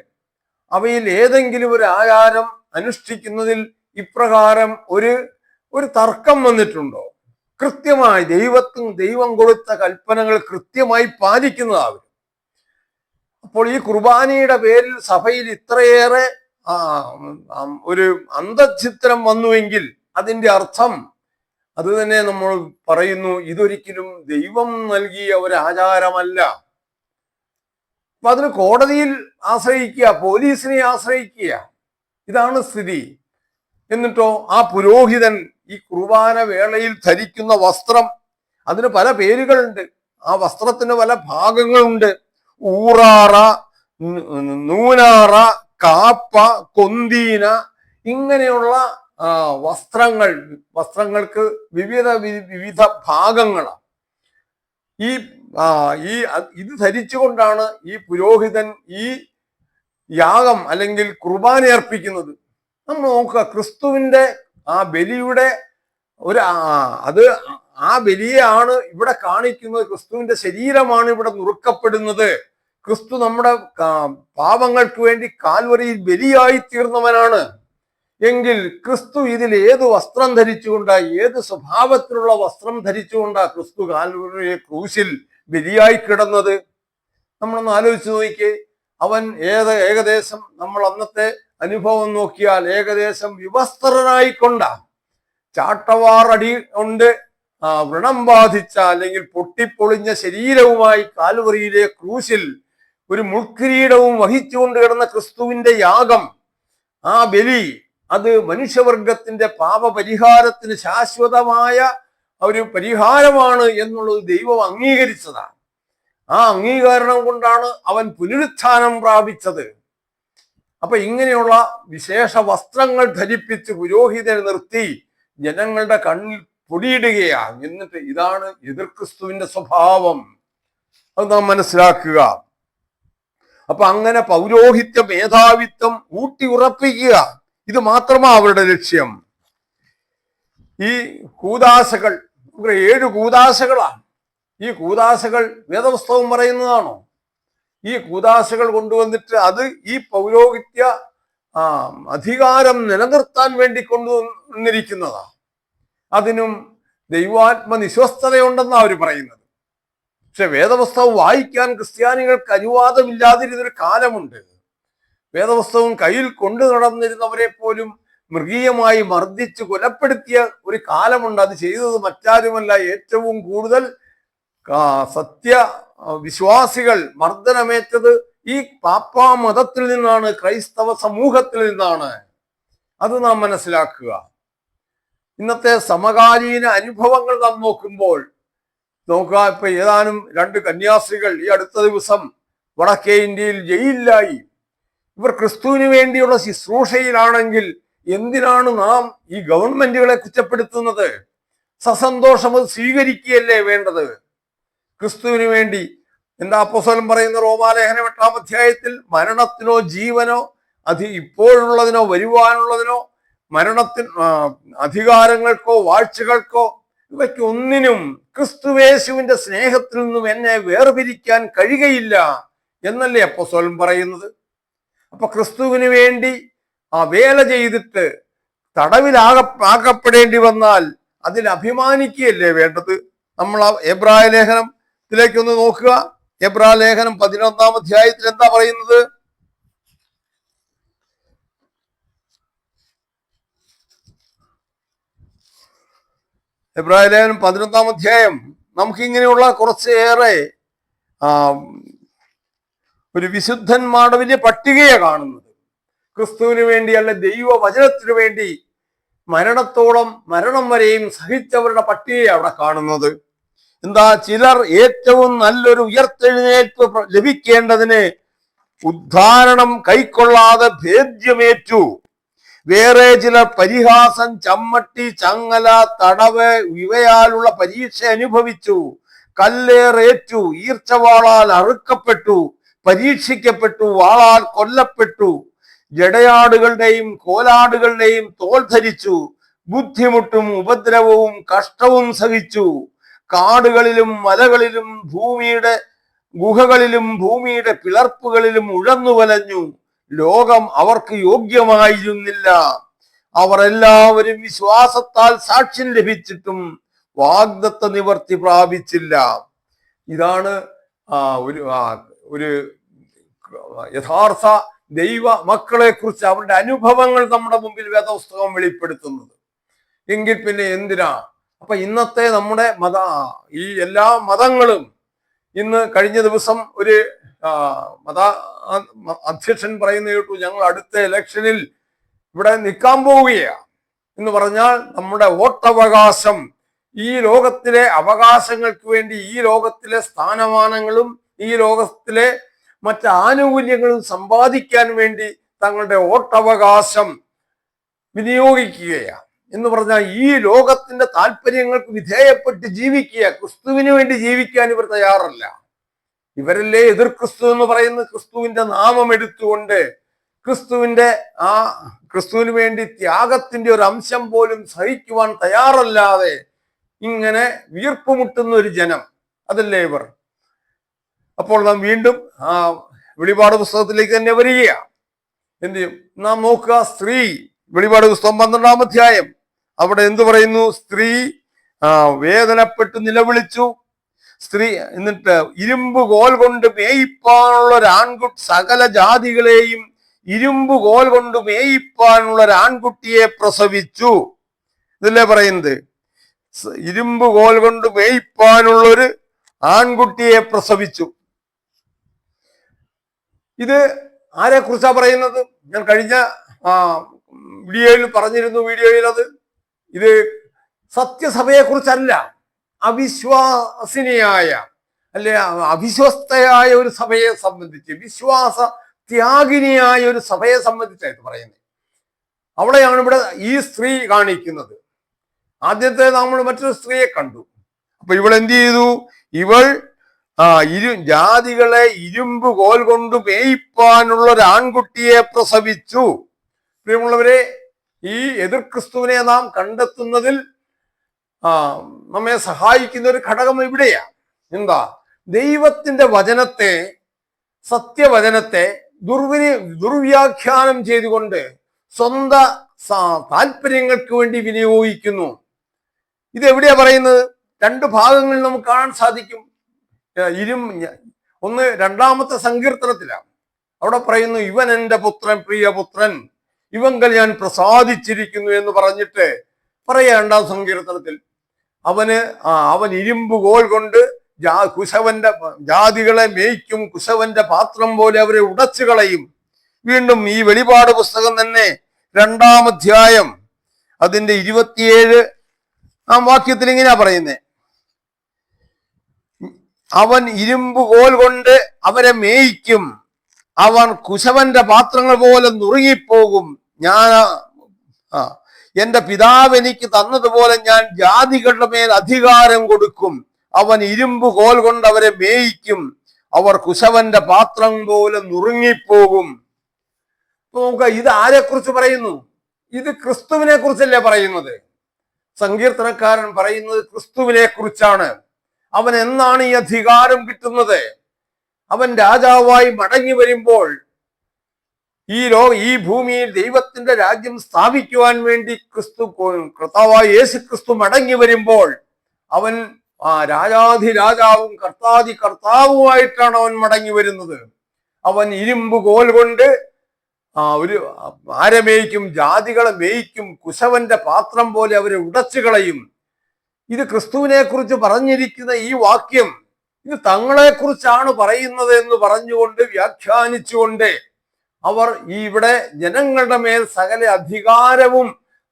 അവയിൽ ഏതെങ്കിലും ഒരു ആചാരം അനുഷ്ഠിക്കുന്നതിൽ ഇപ്രകാരം ഒരു തർക്കം വന്നിട്ടുണ്ടോ? കൃത്യമായി ദൈവം കൊടുത്ത കൽപ്പനകൾ കൃത്യമായി പാലിക്കുന്നതാവും. അപ്പോൾ ഈ കുർബാനയുടെ പേരിൽ സഭയിൽ ഇത്രയേറെ ഒരു അന്തഛിദ്രം വന്നുവെങ്കിൽ അതിന്റെ അർത്ഥം അത് തന്നെ നമ്മൾ പറയുന്നു, ഇതൊരിക്കലും ദൈവം നൽകിയ ഒരു ആചാരമല്ല. അപ്പൊ അതിന് കോടതിയിൽ ആശ്രയിക്കുക, പോലീസിനെ ആശ്രയിക്കുക, ഇതാണ് സ്ഥിതി. എന്നിട്ടോ ആ പുരോഹിതൻ ഈ കുർബാന വേളയിൽ ധരിക്കുന്ന വസ്ത്രം, അതിന് പല പേരുകളുണ്ട്. ആ വസ്ത്രത്തിന് പല ഭാഗങ്ങളുണ്ട്. ഊറാറ, നൂനാറ, കാപ്പ, കൊന്തീന, ഇങ്ങനെയുള്ള വസ്ത്രങ്ങൾക്ക് വിവിധ ഭാഗങ്ങളാണ്. ഇത് ധരിച്ചുകൊണ്ടാണ് ഈ പുരോഹിതൻ ഈ യാഗം അല്ലെങ്കിൽ കുർബാന അർപ്പിക്കുന്നത്. നമ്മൾ നോക്കുക, ക്രിസ്തുവിന്റെ ആ ബലിയുടെ ആ ബലിയാണ് ഇവിടെ കാണിക്കുന്നത്. ക്രിസ്തുവിന്റെ ശരീരമാണ് ഇവിടെ നുറുക്കപ്പെടുന്നത്. ക്രിസ്തു നമ്മുടെ പാപങ്ങൾക്ക് വേണ്ടി കാൽവരിയിൽ ബലിയായി തീർന്നവനാണ്. എങ്കിൽ ക്രിസ്തു ഇതിൽ ഏത് വസ്ത്രം ധരിച്ചുകൊണ്ടാ, ഏത് സ്വഭാവത്തിലുള്ള വസ്ത്രം ധരിച്ചുകൊണ്ടാ ക്രിസ്തു കാൽവരിയെ ക്രൂശിൽ ബലിയായി കിടന്നത്? നമ്മളൊന്ന് ആലോചിച്ച് നോക്കിക്കേ. അവൻ ഏകദേശം നമ്മൾ അന്നത്തെ അനുഭവം നോക്കിയാൽ ഏകദേശം വിവസ്ത്രനായിക്കൊണ്ട, ചാട്ടവാറടി കൊണ്ട് വ്രണം ബാധിച്ച അല്ലെങ്കിൽ പൊട്ടിപ്പൊളിഞ്ഞ ശരീരവുമായി കാൽവരിയിലെ ക്രൂശിൽ ഒരു മുൾക്കിരീടവും വഹിച്ചുകൊണ്ട് കിടന്ന ക്രിസ്തുവിന്റെ യാഗം, ആ ബലി, അത് മനുഷ്യവർഗത്തിന്റെ പാപപരിഹാരത്തിന് ശാശ്വതമായ ഒരു പരിഹാരമാണ് എന്നുള്ളത് ദൈവം അംഗീകരിച്ചതാണ്. ആ അംഗീകാരം കൊണ്ടാണ് അവൻ പുനരുത്ഥാനം പ്രാപിച്ചത്. അപ്പൊ ഇങ്ങനെയുള്ള വിശേഷ വസ്ത്രങ്ങൾ ധരിപ്പിച്ച് പുരോഹിതനെ നിർത്തി ജനങ്ങളുടെ കണ്ണിൽ പൊടിയിടുകയാണ്. എന്നിട്ട് ഇതാണ് എതിർ ക്രിസ്തുവിന്റെ സ്വഭാവം. അത് നാം മനസ്സിലാക്കുക. അപ്പൊ അങ്ങനെ പൗരോഹിത്യ മേധാവിത്വം ഊട്ടി ഉറപ്പിക്കുക, ഇത് മാത്രമാണ് അവരുടെ ലക്ഷ്യം. ഈ കൂദാശകൾ 7 കൂദാശകളാണ്. ഈ കൂദാശകൾ വേദപുസ്തകം പറയുന്നതാണോ? ഈ കൂദാശകൾ കൊണ്ടുവന്നിട്ട് അത് ഈ പൗരോഹിത്യ അധികാരം നിലനിർത്താൻ വേണ്ടി കൊണ്ടുവന്നിരിക്കുന്നതാണ്. അതിനും ദൈവാത്മനിശ്വസ്തതയുണ്ടെന്നാണ് അവർ പറയുന്നത്. പക്ഷെ വേദപുസ്തകം വായിക്കാൻ ക്രിസ്ത്യാനികൾക്ക് അനുവാദമില്ലാതിരുന്നൊരു കാലമുണ്ട്. വേദപുസ്തകം കയ്യിൽ കൊണ്ടു നടന്നിരുന്നവരെ പോലും മൃഗീയമായി മർദ്ദിച്ച് കൊലപ്പെടുത്തിയ ഒരു കാലമുണ്ട്. അത് ചെയ്തത് മറ്റാരുമല്ല, ഏറ്റവും കൂടുതൽ വിശ്വാസികൾ മർദ്ദനമേറ്റത് ഈ പാപ്പാ മതത്തിൽ നിന്നാണ്, ക്രൈസ്തവ സമൂഹത്തിൽ നിന്നാണ്. അത് നാം മനസ്സിലാക്കുക. ഇന്നത്തെ സമകാലീന അനുഭവങ്ങൾ നാം നോക്കുമ്പോൾ നോക്കുക, ഇപ്പൊ ഏതാനും 2 കന്യാസ്ത്രീകൾ ഈ അടുത്ത ദിവസം വടക്കേ ഇന്ത്യയിൽ ജയിലിലായി. ഇവർ ക്രിസ്തുവിന് വേണ്ടിയുള്ള ശുശ്രൂഷയിലാണെങ്കിൽ എന്തിനാണ് നാം ഈ ഗവൺമെന്റുകളെ കുറ്റപ്പെടുത്തുന്നത്? സസന്തോഷം അത് സ്വീകരിക്കുകയല്ലേ വേണ്ടത്? ക്രിസ്തുവിന് വേണ്ടി എന്താ അപ്പോസ്തലൻ പറയുന്ന റോമാലേഖനം 8-ാം അധ്യായത്തിൽ, മരണത്തിനോ ജീവനോ ഇപ്പോഴുള്ളതിനോ വരുവാനുള്ളതിനോ, അധികാരങ്ങൾക്കോ വാഴ്ചകൾക്കോ ഇവയ്ക്കൊന്നിനും ക്രിസ്തുവേശുവിന്റെ സ്നേഹത്തിൽ നിന്നും എന്നെ വേർപിരിക്കാൻ കഴിയുകയില്ല എന്നല്ലേ അപ്പോസ്തലൻ പറയുന്നത്. അപ്പൊ ക്രിസ്തുവിന് വേണ്ടി ആ വേല ചെയ്തിട്ട് തടവിലാകപ്പെടേണ്ടി വന്നാൽ അതിൽ അഭിമാനിക്കുകയല്ലേ വേണ്ടത്? നമ്മൾ ആ എബ്രായ ലേഖനത്തിലേക്കൊന്ന് നോക്കുക. എബ്രായ ലേഖനം 11-ാം അധ്യായത്തിൽ എന്താ പറയുന്നത്? എബ്രായ ലേഖനം 11-ാം അധ്യായം നമുക്കിങ്ങനെയുള്ള കുറച്ചേറെ ഒരു വിശുദ്ധന്മാരുടെ വലിയ പട്ടികയെ കാണുന്നത്. ക്രിസ്തുവിന് വേണ്ടി, അല്ലെ ദൈവവചനത്തിനു വേണ്ടി മരണം വരെയും സഹിച്ചവരുടെ പട്ടികയെ അവിടെ കാണുന്നത്. എന്താ? ചിലർ ഏറ്റവും നല്ലൊരു ഉയർത്തെഴുന്നേൽപ്പ് ലഭിക്കേണ്ടതിന് ഉദ്ധാരണം കൈക്കൊള്ളാതെ ഭേദ്യമേറ്റു. വേറെ ചിലർ പരിഹാസം, ചമ്മട്ടി, ചങ്ങല, തടവ് ഇവയാലുള്ള പരീക്ഷ അനുഭവിച്ചു. കല്ലേറേറ്റു, ഈർച്ചവാളാൽ അറുക്കപ്പെട്ടു, പരീക്ഷിക്കപ്പെട്ടു, വാളാൽ കൊല്ലപ്പെട്ടു. ജടയാടുകളുടെയും കോലാടുകളുടെയും തോൽ ധരിച്ചു. ബുദ്ധിമുട്ടും ഉപദ്രവവും കഷ്ടവും സഹിച്ചു. കാടുകളിലും മലകളിലും ഭൂമിയുടെ ഗുഹകളിലും ഭൂമിയുടെ പിളർപ്പുകളിലും ഉഴന്നു വലഞ്ഞു. ലോകം അവർക്ക് യോഗ്യമായിരുന്നില്ല. അവർ എല്ലാവരും വിശ്വാസത്താൽ സാക്ഷ്യം ലഭിച്ചിട്ടും വാഗ്ദത്ത നിവർത്തി പ്രാപിച്ചില്ല. ഇതാണ് ഒരു യഥാർത്ഥ ദൈവ മക്കളെ കുറിച്ച് അവരുടെ അനുഭവങ്ങൾ നമ്മുടെ മുമ്പിൽ വേദപുസ്തകം വെളിപ്പെടുത്തുന്നത്. എങ്കിൽ പിന്നെ എന്തിനാ? അപ്പൊ ഇന്നത്തെ നമ്മുടെ ഈ എല്ലാ മതങ്ങളും ഇന്ന് കഴിഞ്ഞ ദിവസം ഒരു അധ്യക്ഷൻ പറയുന്ന കേട്ടു, ഞങ്ങൾ അടുത്ത ഇലക്ഷനിൽ ഇവിടെ നിൽക്കാൻ പോവുകയാണ് എന്ന് പറഞ്ഞാൽ നമ്മുടെ വോട്ടവകാശം, ഈ ലോകത്തിലെ അവകാശങ്ങൾക്ക് വേണ്ടി, ഈ ലോകത്തിലെ സ്ഥാനമാനങ്ങളും ഈ ലോകത്തിലെ മറ്റ് ആനുകൂല്യങ്ങളും സമ്പാദിക്കാൻ വേണ്ടി തങ്ങളുടെ വോട്ടവകാശം വിനിയോഗിക്കുകയാണ് എന്ന് പറഞ്ഞാൽ ഈ ലോകത്തിന്റെ താല്പര്യങ്ങൾക്ക് വിധേയപ്പെട്ട് ജീവിക്കുക. ക്രിസ്തുവിന് വേണ്ടി ജീവിക്കാൻ ഇവർ തയ്യാറല്ല. ഇവരല്ലേ എതിർ ക്രിസ്തു എന്ന് പറയുന്നത്? ക്രിസ്തുവിന്റെ നാമം എടുത്തുകൊണ്ട് ക്രിസ്തുവിന് വേണ്ടി ത്യാഗത്തിന്റെ ഒരു അംശം പോലും സഹിക്കുവാൻ തയ്യാറല്ലാതെ ഇങ്ങനെ വീർപ്പുമുട്ടുന്ന ഒരു ജനം, അതല്ലേ ഇവർ. അപ്പോൾ നാം വീണ്ടും വെളിപാട് പുസ്തകത്തിലേക്ക് തന്നെ വരികയാണ്. എന്ത് ചെയ്യും? നാം നോക്കുക, സ്ത്രീ, വെളിപാട് പുസ്തകം 12-ാം അധ്യായം, അവിടെ എന്തു പറയുന്നു? സ്ത്രീ വേദനപ്പെട്ട് നിലവിളിച്ചു. സ്ത്രീ എന്നിട്ട് ഇരുമ്പ് കോൽ കൊണ്ട് മേയിപ്പാനുള്ള ഒരു ആൺകുട്ടി, സകല ജാതികളെയും ഇരുമ്പ് കോൽ കൊണ്ട് മേയിപ്പാനുള്ള ഒരു ആൺകുട്ടിയെ പ്രസവിച്ചു. ഇതല്ലേ പറയുന്നത്? ഇരുമ്പ് കോൽ കൊണ്ട് മേയിപ്പാനുള്ളൊരു ആൺകുട്ടിയെ പ്രസവിച്ചു. ഇത് ആരെ കുറിച്ചാ പറയുന്നത്? ഞാൻ കഴിഞ്ഞ വീഡിയോയിൽ പറഞ്ഞിരുന്നു. ഇത് സത്യസഭയെ കുറിച്ചല്ല, അവിശ്വാസിനിയായ അല്ലെ അവിശ്വസ്തയായ ഒരു സഭയെ സംബന്ധിച്ച്, വിശ്വാസ ത്യാഗിനിയായ ഒരു സഭയെ സംബന്ധിച്ചായിട്ട് പറയുന്നത്. അവളെയാണ് ഇവിടെ ഈ സ്ത്രീ കാണിക്കുന്നത്. ആദ്യത്തെ നമ്മൾ മറ്റൊരു സ്ത്രീയെ കണ്ടു. അപ്പൊ ഇവൾ എന്ത് ചെയ്തു? ഇവൾ ജാതികളെ ഇരുമ്പ് കോൽ കൊണ്ട് മേയിപ്പാനുള്ള ഒരു ആൺകുട്ടിയെ പ്രസവിച്ചു. പ്രിയമുള്ളവരെ, ഈ എതിർ ക്രിസ്തുവിനെ നാം കണ്ടെത്തുന്നതിൽ നമ്മെ സഹായിക്കുന്ന ഒരു ഘടകം ഇവിടെയാണ്. എന്താ? ദൈവത്തിന്റെ വചനത്തെ, സത്യവചനത്തെ ദുർവ്യാഖ്യാനം ചെയ്തുകൊണ്ട് സ്വന്തം താല്പര്യങ്ങൾക്ക് വേണ്ടി വിനിയോഗിക്കുന്നു. ഇതെവിടെയാ പറയുന്നത്? രണ്ട് ഭാഗങ്ങളിൽ നമുക്ക് കാണാൻ സാധിക്കും. ഒന്ന് 2-ാമത്തെ സങ്കീർത്തനത്തിലാണ്. അവിടെ പറയുന്നു, ഇവൻ എൻ്റെ പുത്രൻ, പ്രിയപുത്രൻ, ഇവങ്കൽ ഞാൻ പ്രസാദിച്ചിരിക്കുന്നു എന്ന് പറഞ്ഞിട്ട് പറയാ 2-ാം സങ്കീർത്തനത്തിൽ അവൻ ഇരുമ്പ് കോൽ കൊണ്ട് കുശവന്റെ ജാതികളെ മേയ്ക്കും, കുശവന്റെ പാത്രം പോലെ അവരെ ഉടച്ചു കളയും. വീണ്ടും ഈ വെളിപാട് പുസ്തകം തന്നെ 2-ാം അധ്യായം അതിന്റെ 27-ാം വാക്യത്തിൽ ഇങ്ങനെയാ പറയുന്നേ, അവൻ ഇരുമ്പ് കോൽ കൊണ്ട് അവരെ മേയിക്കും, അവൻ കുശവന്റെ പാത്രങ്ങൾ പോലെ നുറുങ്ങിപ്പോകും. ഞാൻ എന്റെ പിതാവ് എനിക്ക് തന്നതുപോലെ ഞാൻ ജാതികളുടെ മേൽ അധികാരം കൊടുക്കും. അവൻ ഇരുമ്പ് കോൽ കൊണ്ട് അവരെ മേയിക്കും. അവർ കുശവന്റെ പാത്രം പോലെ നുറുങ്ങിപ്പോകും. നോക്കുക, ഇത് ആരെക്കുറിച്ച് പറയുന്നു? ഇത് ക്രിസ്തുവിനെ കുറിച്ചല്ലേ പറയുന്നത്. സങ്കീർത്തനക്കാരൻ പറയുന്നത് ക്രിസ്തുവിനെ കുറിച്ചാണ്. അവൻ എന്നാണ് ഈ അധികാരം കിട്ടുന്നത്? അവൻ രാജാവായി മടങ്ങി വരുമ്പോൾ, ഈ ഭൂമിയിൽ ദൈവത്തിന്റെ രാജ്യം സ്ഥാപിക്കുവാൻ വേണ്ടി കർത്താവായ യേശു ക്രിസ്തു മടങ്ങി വരുമ്പോൾ അവൻ രാജാധിരാജാവും കർത്താവുമായിട്ടാണ് അവൻ മടങ്ങി വരുന്നത്. അവൻ ഇരുമ്പ് കോൽ കൊണ്ട് ആരെ മേയ്ക്കും? ജാതികളെ മേയ്ക്കും. കുശവന്റെ പാത്രം പോലെ അവരെ ഉടച്ചു കളയും. ഇത് ക്രിസ്തുവിനെ കുറിച്ച് പറഞ്ഞിരിക്കുന്ന ഈ വാക്യം ഇത് തങ്ങളെ കുറിച്ചാണ് പറയുന്നത് എന്ന് പറഞ്ഞുകൊണ്ട് വ്യാഖ്യാനിച്ചുകൊണ്ട് അവർ ഇവിടെ ജനങ്ങളുടെ മേൽ സകല അധികാരവും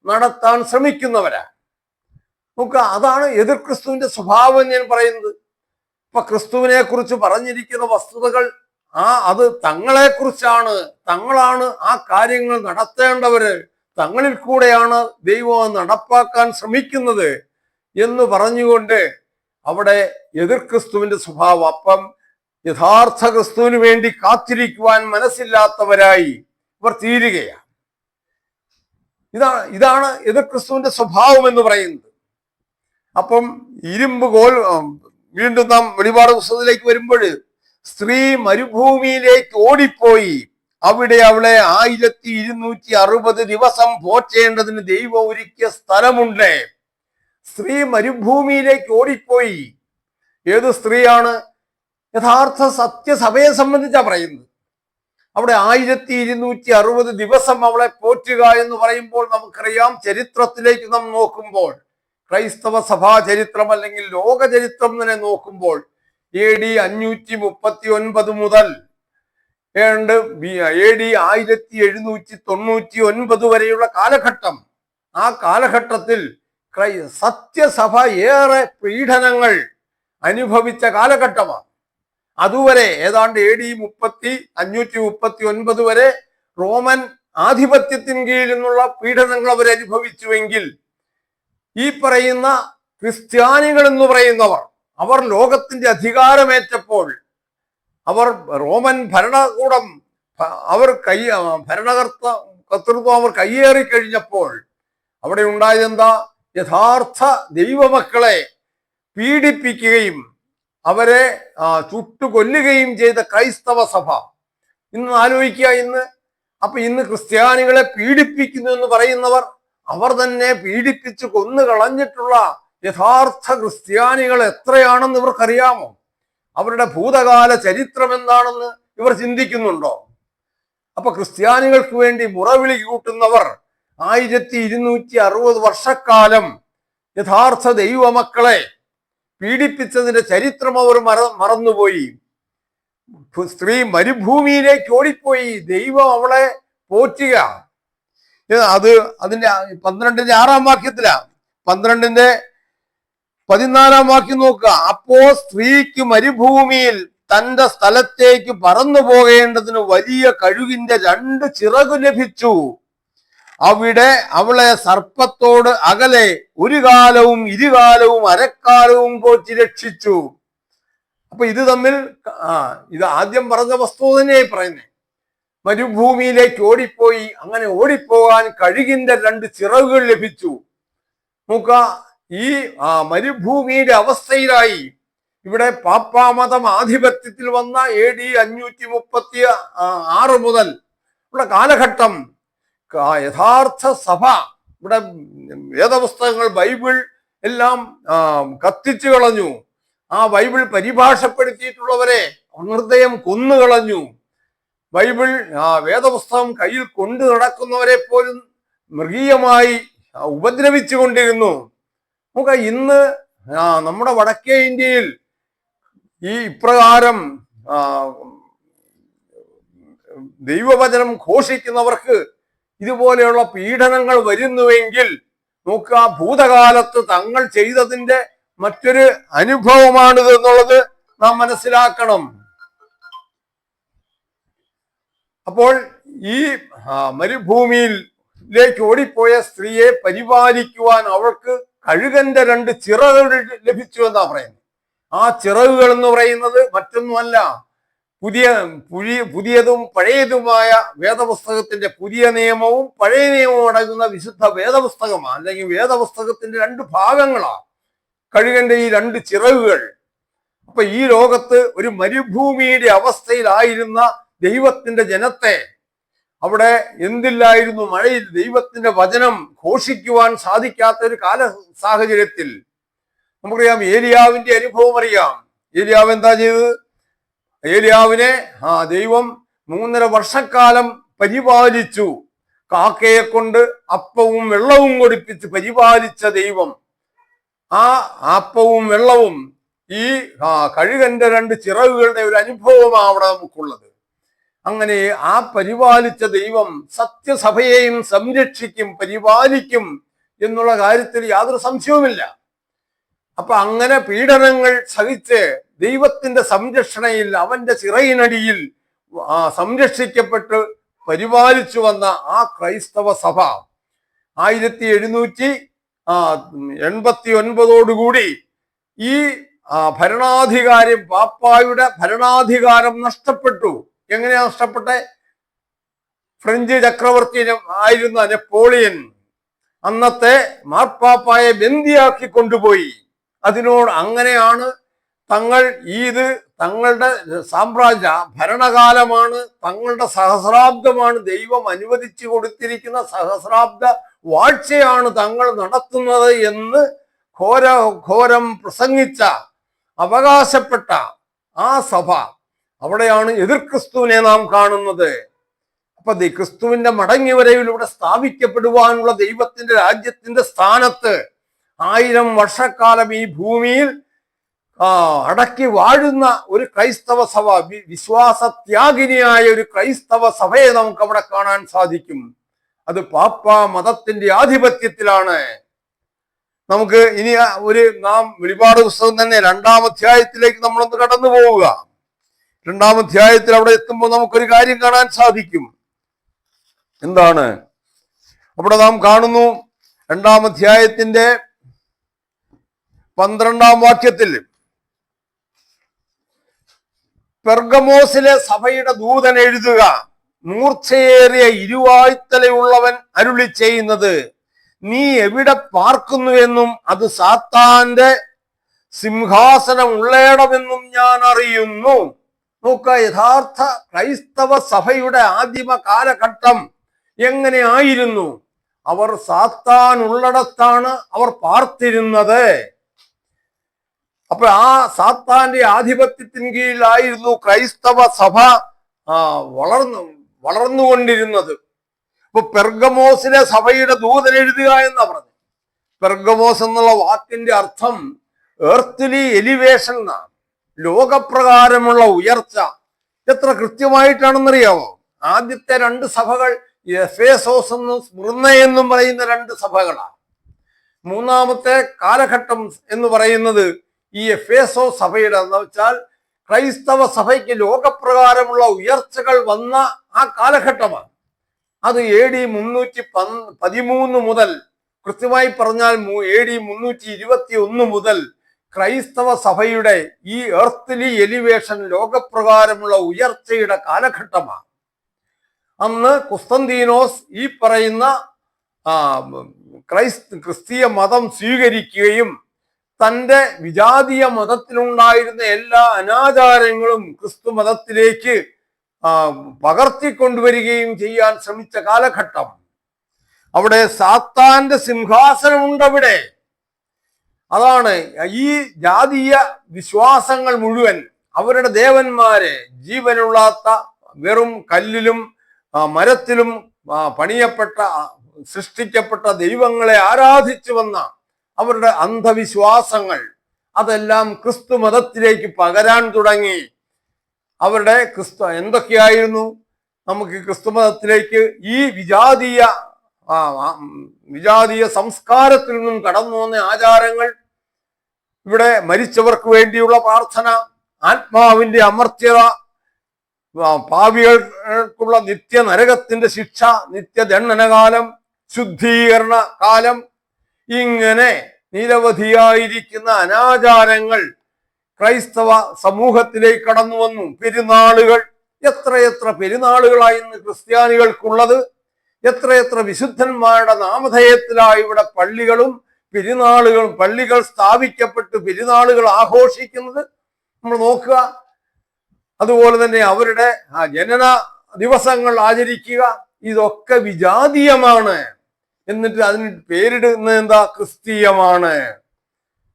നടത്താൻ ശ്രമിക്കുന്നവരാ. നോക്കുക, അതാണ് എതിർ ക്രിസ്തുവിന്റെ സ്വഭാവം ഞാൻ പറയുന്നത്. ഇപ്പൊ ക്രിസ്തുവിനെ കുറിച്ച് പറഞ്ഞിരിക്കുന്ന വസ്തുതകൾ അത് തങ്ങളെ കുറിച്ചാണ്. തങ്ങളാണ് ആ കാര്യങ്ങൾ നടത്തേണ്ടവര്, തങ്ങളിൽ കൂടെയാണ് ദൈവം നടപ്പാക്കാൻ ശ്രമിക്കുന്നത് എന്ന് പറഞ്ഞുകൊണ്ട് അവിടെ എതിർ ക്രിസ്തുവിന്റെ സ്വഭാവം. അപ്പം യഥാർത്ഥ ക്രിസ്തുവിന് വേണ്ടി കാത്തിരിക്കുവാൻ മനസ്സില്ലാത്തവരായി ഇവർ തീരുകയാണ്. ഇതാണ് എതിർ ക്രിസ്തുവിന്റെ സ്വഭാവം എന്ന് പറയുന്നത്. അപ്പം ഇരുമ്പ് കോൽ, വീണ്ടും നാം വെളിപാട് പുസ്തകത്തിലേക്ക് വരുമ്പോൾ, സ്ത്രീ മരുഭൂമിയിലേക്ക് ഓടിപ്പോയി. അവിടെ അവളെ 1260 ദിവസം പോറ്റേണ്ടതിന് ദൈവം ഒരുക്കിയ സ്ഥലമുണ്ട്. സ്ത്രീ മരുഭൂമിയിലേക്ക് ഓടിപ്പോയി. ഏത് സ്ത്രീയാണ്? യഥാർത്ഥ സത്യസഭയെ സംബന്ധിച്ചാ പറയുന്നത്. അവിടെ 1260 ദിവസം അവളെ പോറ്റുക എന്ന് പറയുമ്പോൾ നമുക്കറിയാം, ചരിത്രത്തിലേക്ക് നാം നോക്കുമ്പോൾ, ക്രൈസ്തവ സഭാ ചരിത്രം അല്ലെങ്കിൽ ലോക ചരിത്രം തന്നെ നോക്കുമ്പോൾ AD 539 മുതൽ AD 1799 വരെയുള്ള കാലഘട്ടം, ആ കാലഘട്ടത്തിൽ സത്യസഭ ഏറെ പീഡനങ്ങൾ അനുഭവിച്ച കാലഘട്ടമാണ്. അതുവരെ ഏതാണ്ട് AD 539 വരെ റോമൻ ആധിപത്യത്തിന് കീഴിൽ നിന്നുള്ള പീഡനങ്ങൾ അവർ അനുഭവിച്ചുവെങ്കിൽ, ഈ പറയുന്ന ക്രിസ്ത്യാനികൾ എന്ന് പറയുന്നവർ, അവർ ലോകത്തിന്റെ അധികാരമേറ്റപ്പോൾ, അവർ റോമൻ ഭരണകൂടം കർത്തൃത്വം അവർ കയ്യേറി കഴിഞ്ഞപ്പോൾ അവിടെ ഉണ്ടായതെന്താ? യഥാർത്ഥ ദൈവമക്കളെ പീഡിപ്പിക്കുകയും അവരെ ചുട്ടുകൊല്ലുകയും ചെയ്ത ക്രൈസ്തവ സഭ. ഇന്ന് ആലോചിക്കുക, ഇന്ന് ക്രിസ്ത്യാനികളെ പീഡിപ്പിക്കുന്നു എന്ന് പറയുന്നവർ, അവർ തന്നെ പീഡിപ്പിച്ച് കൊന്നു കളഞ്ഞിട്ടുള്ള യഥാർത്ഥ ക്രിസ്ത്യാനികൾ എത്രയാണെന്ന് ഇവർക്കറിയാമോ? അവരുടെ ഭൂതകാല ചരിത്രം എന്താണെന്ന് ഇവർ ചിന്തിക്കുന്നുണ്ടോ? അപ്പൊ ക്രിസ്ത്യാനികൾക്ക് വേണ്ടി മുറവിളി കൂട്ടുന്നവർ 1260 വർഷക്കാലം യഥാർത്ഥ ദൈവമക്കളെ പീഡിപ്പിച്ചതിന്റെ ചരിത്രം അവർ മറന്നുപോയി. സ്ത്രീ മരുഭൂമിയിലേക്ക് ഓടിപ്പോയി. ദൈവം അവളെ പോറ്റുക. അതിന്റെ 12-ന്റെ 6-ാം വാക്യത്തിലാ. 12-ന്റെ 14-ാം വാക്യം നോക്കുക. അപ്പോ സ്ത്രീക്ക് മരുഭൂമിയിൽ തന്റെ സ്ഥലത്തേക്ക് പറന്നു പോകേണ്ടതിന് വലിയ കഴുകിന്റെ 2 ചിറകു ലഭിച്ചു. അവിടെ അവളെ സർപ്പത്തോട് അകലെ ഒരു കാലവും ഇരുകാലവും അരക്കാലവും പോറ്റി രക്ഷിച്ചു. അപ്പൊ ഇത് തമ്മിൽ ഇത് ആദ്യം പറഞ്ഞ വസ്തു തന്നെയായി പറയുന്നേ. മരുഭൂമിയിലേക്ക് ഓടിപ്പോയി. അങ്ങനെ ഓടിപ്പോകാൻ കഴുകിന്റെ 2 ചിറകുകൾ ലഭിച്ചു. നോക്ക, ഈ മരുഭൂമിയുടെ അവസ്ഥയിലായി ഇവിടെ പാപ്പാമതം ആധിപത്യത്തിൽ വന്ന AD 536 മുതൽ ഉള്ള കാലഘട്ടം യഥാർത്ഥ സഭ, ഇവിടെ വേദപുസ്തകങ്ങൾ, ബൈബിൾ എല്ലാം കത്തിച്ചു കളഞ്ഞു. ആ ബൈബിൾ പരിഭാഷപ്പെടുത്തിയിട്ടുള്ളവരെ ഹൃദയം കൊന്നുകളഞ്ഞു. ബൈബിൾ വേദപുസ്തകം കയ്യിൽ കൊണ്ടു നടക്കുന്നവരെ പോലും മൃഗീയമായി ഉപദ്രവിച്ചു കൊണ്ടിരുന്നു. നമുക്ക് ഇന്ന് നമ്മുടെ വടക്കേ ഇന്ത്യയിൽ ഇപ്രകാരം ദൈവവചനം ഘോഷിക്കുന്നവർക്ക് ഇതുപോലെയുള്ള പീഡനങ്ങൾ വരുന്നുവെങ്കിൽ നോക്കുക, ഭൂതകാലത്ത് തങ്ങൾ ചെയ്തതിന്റെ മറ്റൊരു അനുഭവമാണിത് എന്നുള്ളത് നാം മനസ്സിലാക്കണം. അപ്പോൾ ഈ മരുഭൂമിയിലേക്ക് ഓടിപ്പോയ സ്ത്രീയെ പരിപാലിക്കുവാൻ അവൾക്ക് കഴുകന്റെ 2 ചിറകുകൾ ലഭിച്ചു എന്നാ പറയുന്നത്. ആ ചിറകുകൾ എന്ന് പറയുന്നത് മറ്റൊന്നുമല്ല, പുതിയതും പഴയതുമായ വേദപുസ്തകത്തിന്റെ പുതിയ നിയമവും പഴയ നിയമവും അടങ്ങുന്ന വിശുദ്ധ വേദപുസ്തകമാണ്, അല്ലെങ്കിൽ വേദപുസ്തകത്തിന്റെ 2 ഭാഗങ്ങളാണ് കഴുകന്റെ ഈ 2 ചിറകുകൾ. അപ്പൊ ഈ ലോകത്ത് ഒരു മരുഭൂമിയുടെ അവസ്ഥയിലായിരുന്ന ദൈവത്തിന്റെ ജനത്തെ, അവിടെ എന്തില്ലായിരുന്നു, മഴയിൽ ദൈവത്തിന്റെ വചനം ഘോഷിക്കുവാൻ സാധിക്കാത്ത ഒരു സാഹചര്യത്തിൽ നമുക്കറിയാം ഏലിയാവിന്റെ അനുഭവം അറിയാം. ഏലിയാവ് എന്താ ചെയ്തത്? ഏലിയാവിനെ ദൈവം 3.5 വർഷക്കാലം പരിപാലിച്ചു. കാക്കയെ കൊണ്ട് അപ്പവും വെള്ളവും കൊടുപ്പിച്ച് പരിപാലിച്ച ദൈവം, ആ അപ്പവും വെള്ളവും ഈ കഴുകന്റെ 2 ചിറകുകളുടെ ഒരു അനുഭവമാണ് അവിടെ നമുക്കുള്ളത്. അങ്ങനെ ആ പരിപാലിച്ച ദൈവം സത്യസഭയെയും സംരക്ഷിക്കും, പരിപാലിക്കും എന്നുള്ള കാര്യത്തിൽ യാതൊരു സംശയവുമില്ല. അപ്പൊ അങ്ങനെ പീഡനങ്ങൾ സഹിച്ച് ദൈവത്തിന്റെ സംരക്ഷണയിൽ, അവന്റെ ചിറയിനടിയിൽ സംരക്ഷിക്കപ്പെട്ട് പരിപാലിച്ചു വന്ന ആ ക്രൈസ്തവ സഭ 1789 ഈ ഭരണാധികാരം, പാപ്പായുടെ ഭരണാധികാരം നഷ്ടപ്പെട്ടു. എങ്ങനെയാ നഷ്ടപ്പെട്ടെ? ഫ്രഞ്ച് ചക്രവർത്തി ആയിരുന്ന നെപ്പോളിയൻ അന്നത്തെ മാർപ്പാപ്പായെ ബന്ദിയാക്കി കൊണ്ടുപോയി. അങ്ങനെയാണ് തങ്ങളുടെ സാമ്രാജ്യ ഭരണകാലമാണ്, തങ്ങളുടെ സഹസ്രാബ്ദമാണ്, ദൈവം അനുവദിച്ചു കൊടുത്തിരിക്കുന്ന സഹസ്രാബ്ദ വാഴ്ചയാണ് തങ്ങൾ നടത്തുന്നത് എന്ന് ഘോരം പ്രസംഗിച്ച, അവകാശപ്പെട്ട ആ സഭ, അവിടെയാണ് എതിർ ക്രിസ്തുവിനെ നാം കാണുന്നത്. അപ്പൊ ക്രിസ്തുവിന്റെ മടങ്ങിവരവിലൂടെ സ്ഥാപിക്കപ്പെടുവാനുള്ള ദൈവത്തിന്റെ രാജ്യത്തിന്റെ സ്ഥാനത്ത് 1000 വർഷക്കാലം ഈ ഭൂമിയിൽ അടക്കി വാഴുന്ന ഒരു ക്രൈസ്തവ സഭ, വിശ്വാസത്യാഗിനിയായ ഒരു ക്രൈസ്തവ സഭയെ നമുക്ക് അവിടെ കാണാൻ സാധിക്കും. അത് പാപ്പാ മതത്തിന്റെ ആധിപത്യത്തിലാണ്. നമുക്ക് ഇനി നാം വെളിപാട് പുസ്തകം തന്നെ 2-ാം അധ്യായത്തിലേക്ക് നമ്മളൊന്ന് കടന്നു പോവുക. 2-ാം അധ്യായത്തിൽ അവിടെ എത്തുമ്പോൾ നമുക്കൊരു കാര്യം കാണാൻ സാധിക്കും. എന്താണ് അവിടെ നാം കാണുന്നു? 2-ാം അധ്യായത്തിന്റെ 12-ാം വാക്യത്തിൽ പെർഗമോസിലെ സഭയുടെ ദൂതൻ എഴുതുക, മൂർച്ചയേറിയ ഇരുവായ്ത്തലയുള്ളവൻ അരുളി ചെയ്യുന്നത്, നീ എവിടെ പാർക്കുന്നുവെന്നും അത് സാത്താന്റെ സിംഹാസനം ഉള്ളേടമെന്നും ഞാൻ അറിയുന്നു. നോക്ക, യഥാർത്ഥ ക്രൈസ്തവ സഭയുടെ ആദിമ കാലഘട്ടം എങ്ങനെയായിരുന്നു? അവർ സാത്താൻ ഉള്ളിടത്താണ് അവർ പാർത്തിരുന്നത്. അപ്പൊ ആ സാത്താന്റെ ആധിപത്യത്തിന് കീഴിലായിരുന്നു ക്രൈസ്തവ സഭ വളർന്നുകൊണ്ടിരുന്നത്. ഇപ്പൊ പെർഗമോസിലെ സഭയുടെ ദൂതൻ എഴുതുക എന്നാ പറഞ്ഞു. പെർഗമോസ് എന്നുള്ള വാക്കിന്റെ അർത്ഥം എർത്ത്ലി എലിവേഷൻ എന്നാണ്, ലോകപ്രകാരമുള്ള ഉയർച്ച. എത്ര കൃത്യമായിട്ടാണെന്നറിയാമോ? ആദ്യത്തെ 2 സഭകൾ എഫേസോസ് എന്നും സ്മുർന്ന എന്നും പറയുന്ന 2 സഭകളാണ്. 3-ാമത്തെ കാലഘട്ടം എന്ന് പറയുന്നത് ഈ എഫേസോ സഭയുടെ, എന്ന് വെച്ചാൽ ക്രൈസ്തവ സഭയ്ക്ക് ലോകപ്രകാരമുള്ള ഉയർച്ചകൾ വന്ന ആ കാലഘട്ടമാണ്. അത് AD 313 മുതൽ, കൃത്യമായി പറഞ്ഞാൽ AD 321 മുതൽ ക്രൈസ്തവ സഭയുടെ ഈ എർത്ത്ലി എലിവേഷൻ, ലോകപ്രകാരമുള്ള ഉയർച്ചയുടെ കാലഘട്ടമാണ്. അന്ന് കുസ്തന്തീനോസ് ഈ പറയുന്ന ക്രിസ്തീയ മതം സ്വീകരിക്കുകയും തൻ്റെ വിജാതീയ മതത്തിലുണ്ടായിരുന്ന എല്ലാ അനാചാരങ്ങളും ക്രിസ്തു മതത്തിലേക്ക് പകർത്തിക്കൊണ്ടുവരികയും ചെയ്യാൻ ശ്രമിച്ച കാലഘട്ടം. അവിടെ സാത്താന്റെ സിംഹാസനമുണ്ട്. അവിടെ അതാണ് ഈ ജാതീയ വിശ്വാസങ്ങൾ മുഴുവൻ അവരുടെ ദേവന്മാരെ, ജീവനുള്ളാത്ത വെറും കല്ലിലും മരത്തിലും പണിയപ്പെട്ട സൃഷ്ടിക്കപ്പെട്ട ദൈവങ്ങളെ ആരാധിച്ചു വന്ന അവരുടെ അന്ധവിശ്വാസങ്ങൾ അതെല്ലാം ക്രിസ്തു മതത്തിലേക്ക് പകരാൻ തുടങ്ങി. അവരുടെ എന്തൊക്കെയായിരുന്നു? നമുക്ക് ക്രിസ്തു മതത്തിലേക്ക് ഈ വിജാതീയ സംസ്കാരത്തിൽ നിന്നും കടന്നു വന്ന ആചാരങ്ങൾ, ഇവിടെ മരിച്ചവർക്ക് വേണ്ടിയുള്ള പ്രാർത്ഥന, ആത്മാവിന്റെ അമർത്യത, പാപികൾക്കുള്ള നിത്യ നരകത്തിന്റെ ശിക്ഷ, നിത്യദണ്ഡനകാലം, ശുദ്ധീകരണ കാലം, ഇങ്ങനെ നിരവധിയായിരിക്കുന്ന അനാചാരങ്ങൾ ക്രൈസ്തവ സമൂഹത്തിലേക്ക് കടന്നു വന്നു. പെരുന്നാളുകൾ, എത്രയെത്ര പെരുന്നാളുകളായി ഇന്ന് ക്രിസ്ത്യാനികൾക്കുള്ളത്. എത്രയെത്ര വിശുദ്ധന്മാരുടെ നാമധേയത്തിലായി ഇവിടെ പള്ളികളും പെരുന്നാളുകളും, പള്ളികൾ സ്ഥാപിക്കപ്പെട്ട് പെരുന്നാളുകൾ ആഘോഷിക്കുന്നത് നമ്മൾ നോക്കുക. അതുപോലെ തന്നെ അവരുടെ ജനന ദിവസങ്ങൾ ആചരിക്കുക, ഇതൊക്കെ വിജാതീയമാണ്. എന്നിട്ട് അതിന് പേരിടുന്നത് എന്താ? ക്രിസ്തീയമാണ്.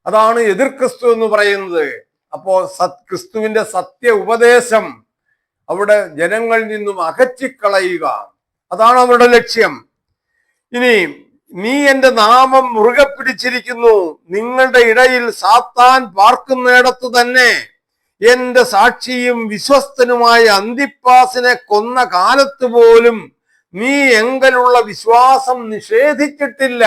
അതാണ് എതിർ ക്രിസ്തു എന്ന് പറയുന്നത്. അപ്പോ ക്രിസ്തുവിന്റെ സത്യ ഉപദേശം അവിടെ ജനങ്ങളിൽ നിന്നും അകറ്റിക്കളയുക, അതാണ് അവരുടെ ലക്ഷ്യം. ഇനി നീ എന്റെ നാമം മുറുകെ പിടിച്ചിരിക്കുന്നു, നിങ്ങളുടെ ഇടയിൽ സാത്താൻ പാർക്കുന്നിടത്ത് തന്നെ എന്റെ സാക്ഷിയും വിശ്വസ്തനുമായ അന്തിപ്പാസിനെ കൊന്ന കാലത്ത് പോലും നീ എങ്കലുള്ള വിശ്വാസം നിഷേധിച്ചിട്ടില്ല.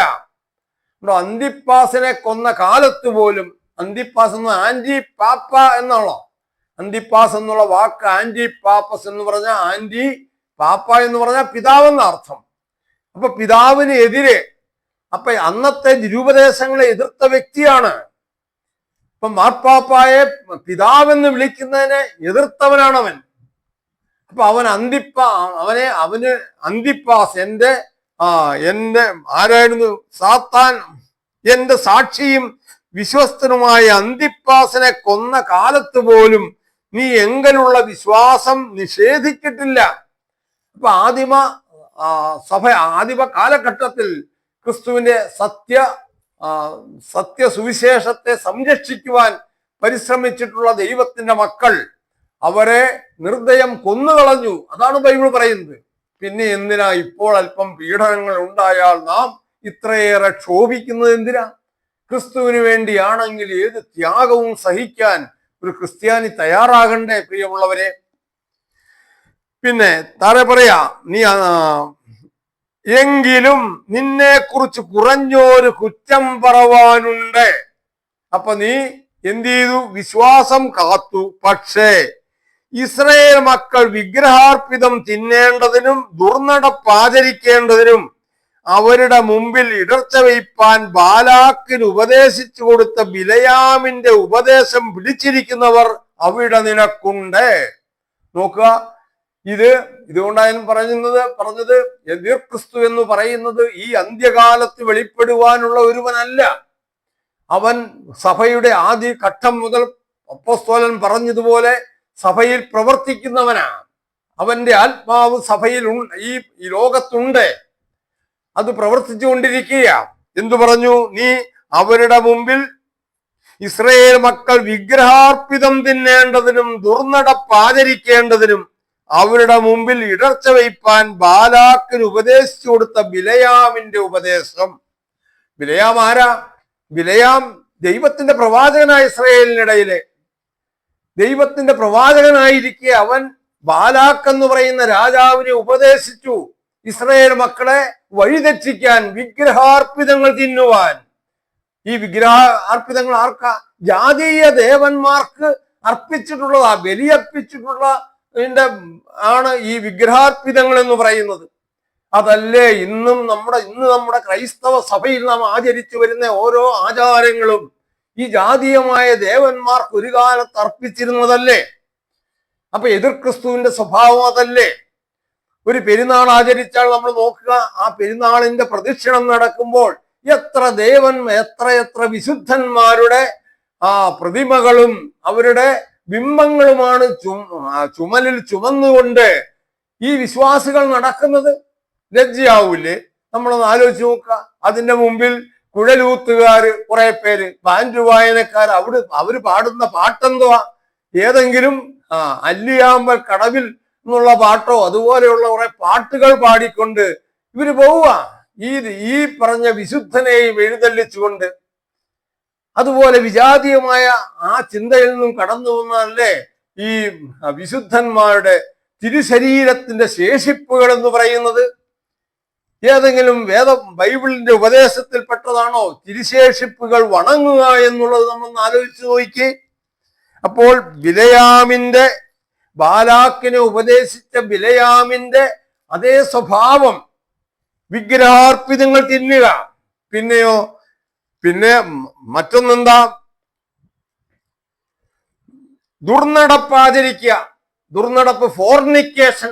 അന്തിപ്പാസിനെ കൊന്ന കാലത്ത് പോലും, അന്തിപ്പാസ് എന്ന് ആന്റി പാപ്പ എന്നാണോ? അന്തിപ്പാസ് എന്നുള്ള വാക്ക് ആന്റി പാപ്പസ് എന്ന് പറഞ്ഞാൽ, ആന്റി പാപ്പ എന്ന് പറഞ്ഞാൽ പിതാവെന്ന അർത്ഥം. അപ്പൊ പിതാവിന് എതിരെ, അപ്പൊ അന്നത്തെ നിരുപദേശങ്ങളെ എതിർത്ത വ്യക്തിയാണ്. ഇപ്പൊ മാർപ്പാപ്പായെ പിതാവെന്ന് വിളിക്കുന്നതിനെ എതിർത്തവനാണ് അവൻ. അപ്പൊ അവന് അന്തിപ്പാസ്, എന്റെ ആരായിരുന്നു? സാത്താൻ എന്റെ സാക്ഷിയും വിശ്വസ്തനുമായ അന്തിപ്പാസിനെ കൊന്ന കാലത്ത് പോലും നീ എങ്കലുള്ള വിശ്വാസം നിഷേധിച്ചിട്ടില്ല. അപ്പൊ ആദിമ കാലഘട്ടത്തിൽ ക്രിസ്തുവിന്റെ സത്യ സുവിശേഷത്തെ സംരക്ഷിക്കുവാൻ പരിശ്രമിച്ചിട്ടുള്ള ദൈവത്തിന്റെ മക്കൾ അവരെ നിർദ്ദയം കൊന്നുകളഞ്ഞു. അതാണ് ബൈബിൾ പറയുന്നത്. പിന്നെ എന്തിനാ ഇപ്പോൾ അല്പം പീഡനങ്ങൾ ഉണ്ടായാൽ നാം ഇത്രയേറെ ക്ഷോഭിക്കുന്നത്? എന്തിനാ? ക്രിസ്തുവിന് വേണ്ടിയാണെങ്കിൽ ഏത് ത്യാഗവും സഹിക്കാൻ ഒരു ക്രിസ്ത്യാനി തയ്യാറാകണ്ടേ പ്രിയമുള്ളവരെ? പിന്നെ താഴെ പറയാ, നീ എങ്കിലും നിന്നെ കുറിച്ച് കുറഞ്ഞൊരു കുറ്റം പറവാനുണ്ട്. അപ്പൊ നീ എന്ത് ചെയ്തു? വിശ്വാസം കാത്തു. പക്ഷേ ഇസ്രായേൽ മക്കൾ വിഗ്രഹാർപ്പിതം തിന്നേണ്ടതിനും ദുർനടപ്പാചരിക്കേണ്ടതിനും അവരുടെ മുമ്പിൽ ഇടർച്ച വയ്പാൻ ബാലാക്കിന് ഉപദേശിച്ചു കൊടുത്ത ബിലയാമിന്റെ ഉപദേശം പിടിച്ചിരിക്കുന്നവർ അവിടെ നിനക്കുണ്ട്. നോക്കുക, ഇതുകൊണ്ടായാലും പറഞ്ഞത് എതിർ ക്രിസ്തു എന്ന് പറയുന്നത് ഈ അന്ത്യകാലത്ത് വെളിപ്പെടുവാനുള്ള ഒരുവനല്ല. അവൻ സഭയുടെ ആദ്യ ഘട്ടം മുതൽ അപ്പോസ്തലൻ പറഞ്ഞതുപോലെ സഭയിൽ പ്രവർത്തിക്കുന്നവനാണ്. അവന്റെ ആത്മാവ് സഭയിൽ ഈ ലോകത്തുണ്ട്, അത് പ്രവർത്തിച്ചു കൊണ്ടിരിക്കുക. എന്തു പറഞ്ഞു? നീ അവരുടെ മുമ്പിൽ ഇസ്രായേൽ മക്കൾ വിഗ്രഹാർപ്പിതം തിന്നേണ്ടതിനും ദുർനടപ്പാചരിക്കേണ്ടതിനും അവരുടെ മുമ്പിൽ ഇടർച്ച വയ്പാൻ ബാലാക്കിന് ഉപദേശിച്ചു കൊടുത്ത ബിലയാമിന്റെ ഉപദേശം. ബിലയാം ആരാ? ബിലയാം ദൈവത്തിന്റെ പ്രവാചകനായ ഇസ്രായേലിനിടയിലെ ദൈവത്തിന്റെ പ്രവാചകനായിരിക്കെ അവൻ ബാലാക്ക് എന്ന് പറയുന്ന രാജാവിനെ ഉപദേശിച്ചു ഇസ്രായേൽ മക്കളെ വഴിതെറ്റിക്കാൻ, വിഗ്രഹാർപ്പിതങ്ങൾ തിന്നുവാൻ. ഈ വിഗ്രഹാർപ്പിതങ്ങൾ ആർക്കാ? ജാതീയ ദേവന്മാർക്ക് അർപ്പിച്ചിട്ടുള്ളതാ, ബലിയർപ്പിച്ചിട്ടുള്ള ആണ് ഈ വിഗ്രഹാർപ്പിതങ്ങൾ എന്ന് പറയുന്നത്. അതല്ലേ ഇന്ന് നമ്മുടെ ക്രൈസ്തവ സഭയിൽ നാം ആചരിച്ചു വരുന്ന ഓരോ ആചാരങ്ങളും ഈ ജാതീയമായ ദേവന്മാർക്ക് ഒരു കാലത്ത് അർപ്പിച്ചിരുന്നതല്ലേ? അപ്പൊ എതിർ ക്രിസ്തുവിന്റെ സ്വഭാവം അതല്ലേ? ഒരു പെരുന്നാൾ ആചരിച്ചാൽ നമ്മൾ നോക്കുക, ആ പെരുന്നാളിന്റെ പ്രദക്ഷിണം നടക്കുമ്പോൾ എത്ര വിശുദ്ധന്മാരുടെ പ്രതിമകളും അവരുടെ ബിംബങ്ങളുമാണ് ചുമലിൽ ചുമന്നുകൊണ്ട് ഈ വിശ്വാസികൾ നടക്കുന്നത്. ലജ്ജയാവൂലേ? നമ്മളൊന്ന് ആലോചിച്ച് നോക്കുക. അതിന്റെ മുമ്പിൽ കുഴലൂത്തുകാര്, കുറെ പേര്, ബാൻഡ് വായനക്കാർ, അവര് പാടുന്ന പാട്ടെന്തുവാ? ഏതെങ്കിലും അല്ലിയാമ്പൽ കടവിൽ എന്നുള്ള പാട്ടോ അതുപോലെയുള്ള കുറെ പാട്ടുകൾ പാടിക്കൊണ്ട് ഇവര് പോവുക ഈ പറഞ്ഞ വിശുദ്ധനെയും എഴുന്നള്ളിച്ചുകൊണ്ട്. അതുപോലെ വിജാതീയമായ ആ ചിന്തയിൽ നിന്നും കടന്നു വന്നതല്ലേ ഈ വിശുദ്ധന്മാരുടെ തിരുശരീരത്തിന്റെ ശേഷിപ്പുകൾ എന്ന് പറയുന്നത്? ഏതെങ്കിലും ബൈബിളിന്റെ ഉപദേശത്തിൽപ്പെട്ടതാണോ തിരുശേഷിപ്പുകൾ വണങ്ങുക എന്നുള്ളത്? നമ്മളൊന്ന് ആലോചിച്ച് നോക്കി. അപ്പോൾ ബിലയാമിന്റെ ബാലാക്കിനെ ഉപദേശിച്ച ബിലയാമിന്റെ അതേ സ്വഭാവം, വിഗ്രഹാർപ്പിതങ്ങൾ തിന്നുക. പിന്നെയോ, പിന്നെ മറ്റൊന്നെന്താ? ദുർനടപ്പാചരിക്കുക. ദുർനടപ്പ്, ഫോർണിക്കേഷൻ,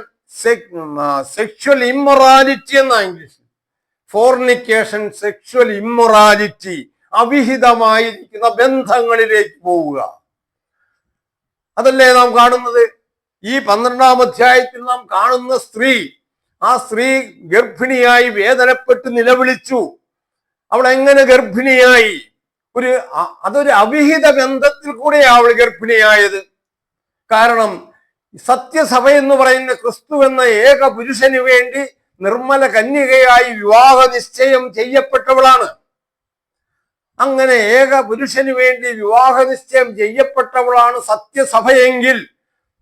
സെക്ഷൽ ഇമ്മൊറാലിറ്റി എന്നാ ഇംഗ്ലീഷ്. ഫോർണിക്കേഷൻ, സെക്ഷൽ ഇമ്മൊറാലിറ്റി, അവിഹിതമായിരിക്കുന്ന ബന്ധങ്ങളിലേക്ക് പോവുക. അതല്ലേ നാം കാണുന്നത്. ഈ 12-ാം അധ്യായത്തിൽ നാം കാണുന്ന സ്ത്രീ, ആ സ്ത്രീ ഗർഭിണിയായി വേദനപ്പെട്ട് നിലവിളിച്ചു. അവൾ എങ്ങനെ ഗർഭിണിയായി? അതൊരു അവിഹിത ബന്ധത്തിൽ കൂടെയാണ് അവൾ ഗർഭിണിയായത്. കാരണം സത്യസഭ എന്ന് പറയുന്ന ക്രിസ്തു എന്ന ഏക പുരുഷന് വേണ്ടി നിർമ്മല കന്യകയായി വിവാഹ നിശ്ചയം ചെയ്യപ്പെട്ടവളാണ്. അങ്ങനെ ഏക പുരുഷന് വേണ്ടി വിവാഹ നിശ്ചയം ചെയ്യപ്പെട്ടവളാണ് സത്യസഭയെങ്കിൽ,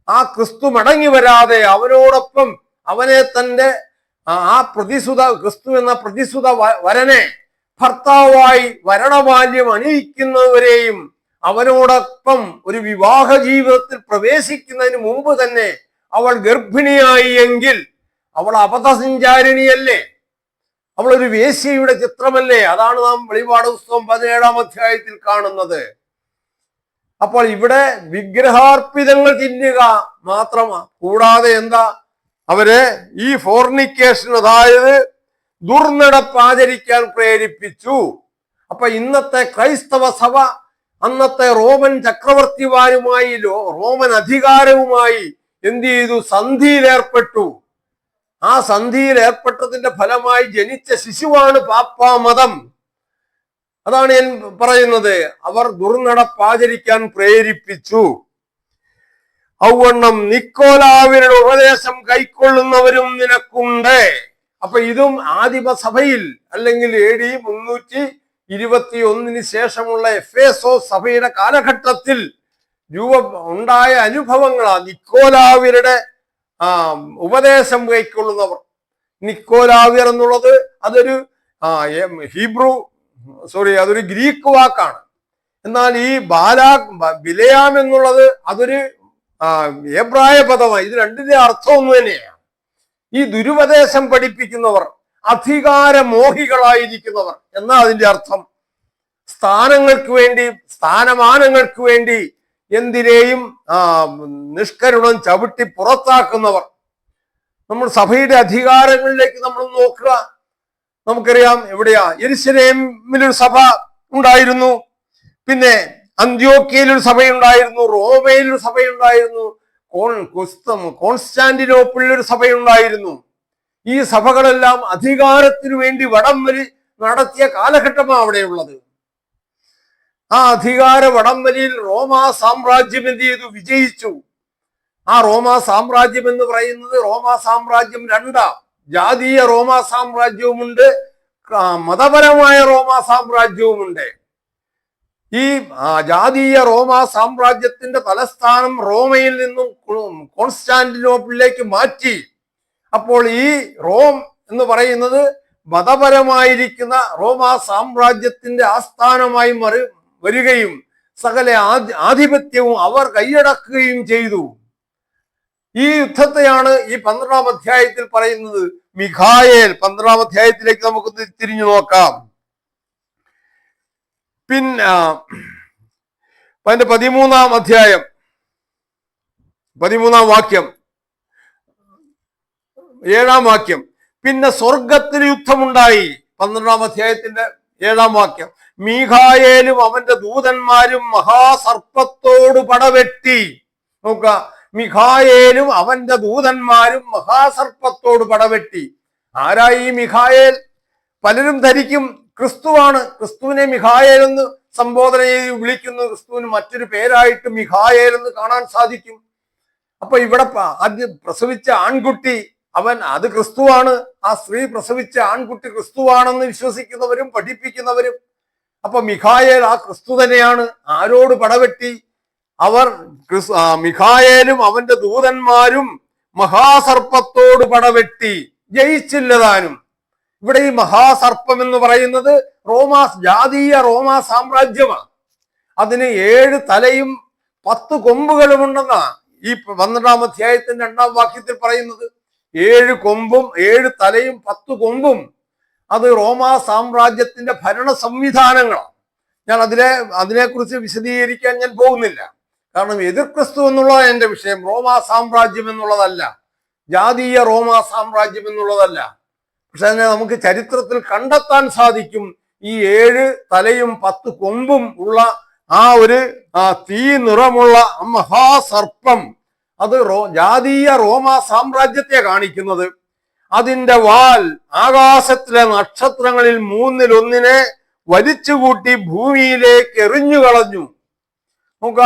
ആ ക്രിസ്തു മടങ്ങി വരാതെ അവനോടൊപ്പം അവനെ തന്റെ ആ പ്രതിസുത, ക്രിസ്തു എന്ന പ്രതിസുത വരനെ ഭർത്താവായി വരണമാല്യം അണിയിക്കുന്നവരെയും അവനോടൊപ്പം ഒരു വിവാഹ ജീവിതത്തിൽ പ്രവേശിക്കുന്നതിന് മുമ്പ് തന്നെ അവൾ ഗർഭിണിയായി എങ്കിൽ അവൾ അബദ്ധസഞ്ചാരിണിയല്ലേ? അവളൊരു വേശ്യയുടെ ചിത്രമല്ലേ? അതാണ് നാം വെളിപാട് പുസ്തകം 17-ാം അധ്യായത്തിൽ കാണുന്നത്. അപ്പോൾ ഇവിടെ വിഗ്രഹാർപ്പിതങ്ങൾ തിന്നുക മാത്രമാണ്. കൂടാതെ എന്താ? അവരെ ഈ ഫോർണിക്കേഷൻ, അതായത് ദുർനടപ്പ് ആചരിക്കാൻ പ്രേരിപ്പിച്ചു. അപ്പൊ ഇന്നത്തെ ക്രൈസ്തവ സഭ അന്നത്തെ റോമൻ ചക്രവർത്തിമാരുമായി, റോമൻ അധികാരവുമായി എന്ത് ചെയ്തു? സന്ധിയിലേർപ്പെട്ടു. ആ സന്ധിയിൽ ഏർപ്പെട്ടതിന്റെ ഫലമായി ജനിച്ച ശിശുവാണ് പാപ്പാ മതം. അതാണ് ഞാൻ പറയുന്നത്. അവർ ദുർനടപ്പാചരിക്കാൻ പ്രേരിപ്പിച്ചു. ഔവണ്ണം നിക്കോലാവിന്റെ ഉപദേശം കൈക്കൊള്ളുന്നവരും നിനക്കുണ്ട്. അപ്പൊ ഇതും ആദിമസഭയിൽ, അല്ലെങ്കിൽ AD 321 ശേഷമുള്ള എഫേസോ സഭയുടെ കാലഘട്ടത്തിൽ ഉണ്ടായ അനുഭവങ്ങളാ. നിക്കോലാവിയരുടെ ഉപദേശം കൈക്കൊള്ളുന്നവർ. നിക്കോലാവിയർ എന്നുള്ളത് അതൊരു അതൊരു ഗ്രീക്ക് വാക്കാണ്. എന്നാൽ ഈ ബിലയാം എന്നുള്ളത് അതൊരു എബ്രായ പദമാണ്. ഇത് രണ്ടിന്റെ അർത്ഥം ഒന്ന് തന്നെയാണ്. ഈ ദുരുപദേശം പഠിപ്പിക്കുന്നവർ, അധികാരമോഹികളായിരിക്കുന്നവർ എന്നാ അതിന്റെ അർത്ഥം. സ്ഥാനങ്ങൾക്ക് വേണ്ടി, സ്ഥാനമാനങ്ങൾക്ക് വേണ്ടി എന്തിനേയും നിഷ്കരുണം ചവിട്ടി പുറത്താക്കുന്നവർ. നമ്മൾ സഭയുടെ അധികാരങ്ങളിലേക്ക് നമ്മൾ നോക്കുക. നമുക്കറിയാം, എവിടെയാ? യെരുശലേമിലൊരു സഭ ഉണ്ടായിരുന്നു, പിന്നെ അന്ത്യോക്യയിലൊരു സഭയുണ്ടായിരുന്നു, റോമയിലൊരു സഭയുണ്ടായിരുന്നു, കോൺസ്റ്റാന്റിനോപ്പിളിലൊരു സഭയുണ്ടായിരുന്നു. ഈ സഭകളെല്ലാം അധികാരത്തിനു വേണ്ടി വടംവലി നടത്തിയ കാലഘട്ടമാണ് അവിടെയുള്ളത്. ആ അധികാര വടംവലിയിൽ റോമാ സാമ്രാജ്യം എന്ത് ചെയ്തു? വിജയിച്ചു. ആ റോമാ സാമ്രാജ്യം എന്ന് പറയുന്നത്, റോമാ സാമ്രാജ്യം രണ്ടാം. ജാതീയ റോമാ സാമ്രാജ്യവുമുണ്ട്, മതപരമായ റോമാ സാമ്രാജ്യവുമുണ്ട്. ഈ ജാതീയ റോമാ സാമ്രാജ്യത്തിന്റെ തലസ്ഥാനം റോമയിൽ നിന്നും കോൺസ്റ്റാന്റിനോപ്പിളിലേക്ക് മാറ്റി. അപ്പോൾ ഈ റോം എന്ന് പറയുന്നത് മതപരമായിരിക്കുന്ന റോമാ സാമ്രാജ്യത്തിന്റെ ആസ്ഥാനമായി വരികയും സകല ആധിപത്യവും അവർ കൈയടക്കുകയും ചെയ്തു. ഈ യുദ്ധത്തെയാണ് ഈ 12-ാം അധ്യായത്തിൽ പറയുന്നത്. മിഖായേൽ, 12-ാം അധ്യായത്തിലേക്ക് നമുക്ക് തിരിഞ്ഞു നോക്കാം. പിന്നെ അതിന്റെ 13-ാം അധ്യായം 13-ാം വാക്യം, 7-ാം വാക്യം. പിന്നെ സ്വർഗത്തിൽ യുദ്ധമുണ്ടായി. 12-ാം അധ്യായത്തിന്റെ 7-ാം വാക്യം. മീഖായേലും അവന്റെ ദൂതന്മാരും മഹാസർപ്പത്തോട് പടവെട്ടി. നോക്കുക, മിഖായേലും അവന്റെ ദൂതന്മാരും മഹാസർപ്പത്തോട് പടവെട്ടി. ആരായി ഈ മിഖായേൽ? പലരും ധരിക്കും ക്രിസ്തുവാണ്. ക്രിസ്തുവിനെ മിഖായേൽ എന്ന് സംബോധന ചെയ്ത് വിളിക്കുന്നു. ക്രിസ്തുവിന് മറ്റൊരു പേരായിട്ട് മിഖായേൽ എന്ന് കാണാൻ സാധിക്കും. അപ്പൊ ഇവിടെ ആദ്യം പ്രസവിച്ച ആൺകുട്ടി അത് ക്രിസ്തുവാണ്. ആ സ്ത്രീ പ്രസവിച്ച ആൺകുട്ടി ക്രിസ്തുവാണെന്ന് വിശ്വസിക്കുന്നവരും പഠിപ്പിക്കുന്നവരും. അപ്പൊ മിഖായേൽ ആ ക്രിസ്തു തന്നെയാണ്. ആരോട് പടവെട്ടി? അവർ മിഖായേലും അവന്റെ ദൂതന്മാരും മഹാസർപ്പത്തോട് പടവെട്ടി. ജയിച്ചില്ലതാനും. ഇവിടെ ഈ മഹാസർപ്പം എന്ന് പറയുന്നത് ജാതീയ റോമാ സാമ്രാജ്യമാണ്. അതിന് 7 തലയും 10 കൊമ്പുകളുമുണ്ടെന്നാ ഈ 12-ാം അധ്യായത്തിന്റെ 2-ാം വാക്യത്തിൽ പറയുന്നത് 7 കൊമ്പും 7 തലയും 10 കൊമ്പും അത് റോമാ സാമ്രാജ്യത്തിന്റെ ഭരണ സംവിധാനങ്ങളാണ്. ഞാൻ അതിനെക്കുറിച്ച് വിശദീകരിക്കാൻ ഞാൻ പോകുന്നില്ല. കാരണം എതിർ ക്രിസ്തു എന്നുള്ളതാണ് എന്റെ വിഷയം. റോമാ സാമ്രാജ്യം എന്നുള്ളതല്ല, ജാതീയ റോമാ സാമ്രാജ്യം എന്നുള്ളതല്ല. പക്ഷെ അതിനെ നമുക്ക് ചരിത്രത്തിൽ കണ്ടെത്താൻ സാധിക്കും. ഈ 7 തലയും 10 കൊമ്പും ഉള്ള ആ ഒരു തീ നിറമുള്ള മഹാസർപ്പം അത് ജാതീയ റോമാ സാമ്രാജ്യത്തെ കാണിക്കുന്നത്. അതിന്റെ വാൽ ആകാശത്തിലെ നക്ഷത്രങ്ങളിൽ 3-1 വലിച്ചുകൂട്ടി ഭൂമിയിലേക്ക് എറിഞ്ഞു കളഞ്ഞു. നോക്ക,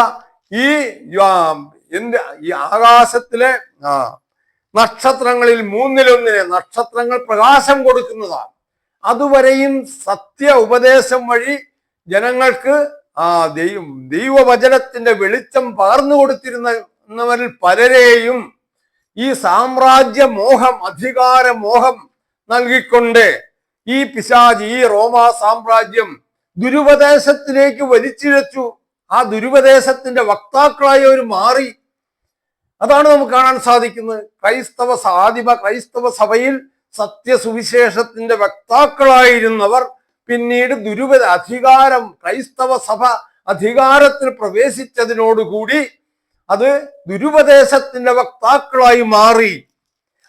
ഈ ആകാശത്തിലെ നക്ഷത്രങ്ങളിൽ 3-1 നക്ഷത്രങ്ങൾ പ്രകാശം കൊടുക്കുന്നതാണ്. അതുവരെയും സത്യ ഉപദേശം വഴി ജനങ്ങൾക്ക് ദൈവവചനത്തിന്റെ വെളിച്ചം പകർന്നു കൊടുത്തിരുന്നവരിൽ പലരെയും ഈ സാമ്രാജ്യ മോഹം, അധികാര മോഹം നൽകിക്കൊണ്ട് ഈ പിശാച്, ഈ റോമാ സാമ്രാജ്യം ദുരുപദേശത്തിലേക്ക് വലിച്ചിഴച്ചു. ആ ദുരുപദേശത്തിന്റെ വക്താക്കളായി അവർ മാറി. അതാണ് നമുക്ക് കാണാൻ സാധിക്കുന്നത്. ക്രൈസ്തവ സഭയിൽ സത്യസുവിശേഷത്തിന്റെ വക്താക്കളായിരുന്നവർ പിന്നീട് ക്രൈസ്തവ സഭ അധികാരത്തിൽ പ്രവേശിച്ചതിനോടുകൂടി അത് ദുരുപദേശത്തിന്റെ വക്താക്കളായി മാറി.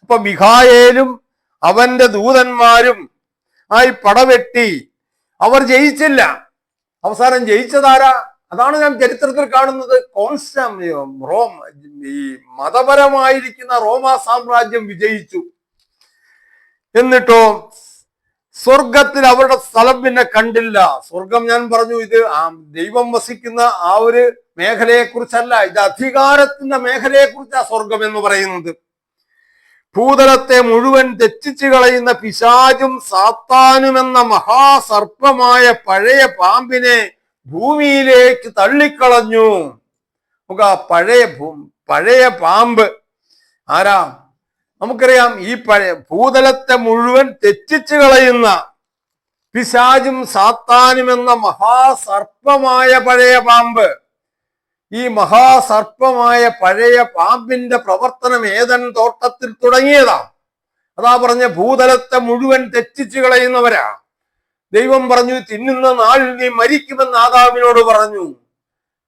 അപ്പൊ മിഖായേലും അവന്റെ ദൂതന്മാരും ആയി പടവെട്ടി. അവർ ജയിച്ചില്ല. അവസാനം ജയിച്ചതാരാ? അതാണ് ഞാൻ ചരിത്രത്തിൽ കാണുന്നത്. ഈ മതപരമായിരിക്കുന്ന റോമാ സാമ്രാജ്യം വിജയിച്ചു. എന്നിട്ടോ സ്വർഗത്തിൽ അവരുടെ സ്ഥലം പിന്നെ കണ്ടില്ല. സ്വർഗം ഞാൻ പറഞ്ഞു, ഇത് ദൈവം വസിക്കുന്ന ആ ഒരു മേഖലയെ കുറിച്ചല്ല, ഇത് അധികാരത്തിന്റെ മേഖലയെ കുറിച്ചാണ് സ്വർഗം എന്ന് പറയുന്നത്. ഭൂതലത്തെ മുഴുവൻ തെറ്റിച്ചു കളയുന്ന പിശാചും സാത്താനും എന്ന മഹാസർപ്പമായ പഴയ പാമ്പിനെ ഭൂമിയിലേക്ക് തള്ളിക്കളഞ്ഞു. പഴയ പാമ്പ് ആരാ? നമുക്കറിയാം, ഈ ഭൂതലത്തെ മുഴുവൻ തെറ്റിച്ചു കളയുന്ന പിശാചും സാത്താനും എന്ന മഹാസർപ്പമായ പഴയ പാമ്പ്. ഈ മഹാസർപ്പമായ പഴയ പാമ്പിന്റെ പ്രവർത്തനം ഏദൻ തോട്ടത്തിൽ തുടങ്ങിയതാണ്. അതാ പറഞ്ഞ ഭൂതലത്തെ മുഴുവൻ തെറ്റിച്ചു കളയുന്നവരാ. ദൈവം പറഞ്ഞു, തിന്നുന്ന നാളിൽ നീ മരിക്കുമെന്ന് ആദാമിനോട് പറഞ്ഞു.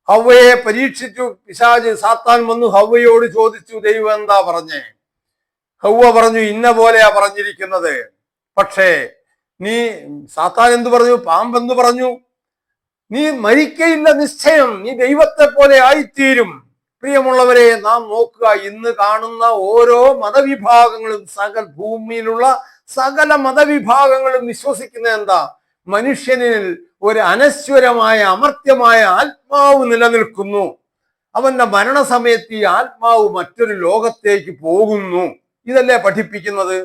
ഹവ്വയെ പരീക്ഷിച്ചു പിശാച്, സാത്താൻ വന്നു ഹവ്വയോട് ചോദിച്ചു, ദൈവം എന്താ പറഞ്ഞേ? ഹവ്വ പറഞ്ഞു, ഇന്ന പോലെയാ പറഞ്ഞിരിക്കുന്നത്. പക്ഷേ സാത്താൻ എന്തു പറഞ്ഞു? പാമ്പെന്ന് പറഞ്ഞു, നീ മരിക്കയില്ല, നിശ്ചയം, നീ ദൈവത്തെ പോലെ ആയിത്തീരും. പ്രിയമുള്ളവരെ, നാം നോക്കുക, ഇന്ന് കാണുന്ന ഓരോ മതവിഭാഗങ്ങളും ഭൂമിയിലുള്ള സകല മതവിഭാഗങ്ങളും വിശ്വസിക്കുന്ന എന്താ? മനുഷ്യനിൽ ഒരു അനശ്വരമായ അമർത്യമായ ആത്മാവ് നിലനിൽക്കുന്നു. അവന്റെ മരണസമയത്ത് ഈ ആത്മാവ് മറ്റൊരു ലോകത്തേക്ക് പോകുന്നു. ഇതല്ലേ പഠിപ്പിക്കുന്നത്?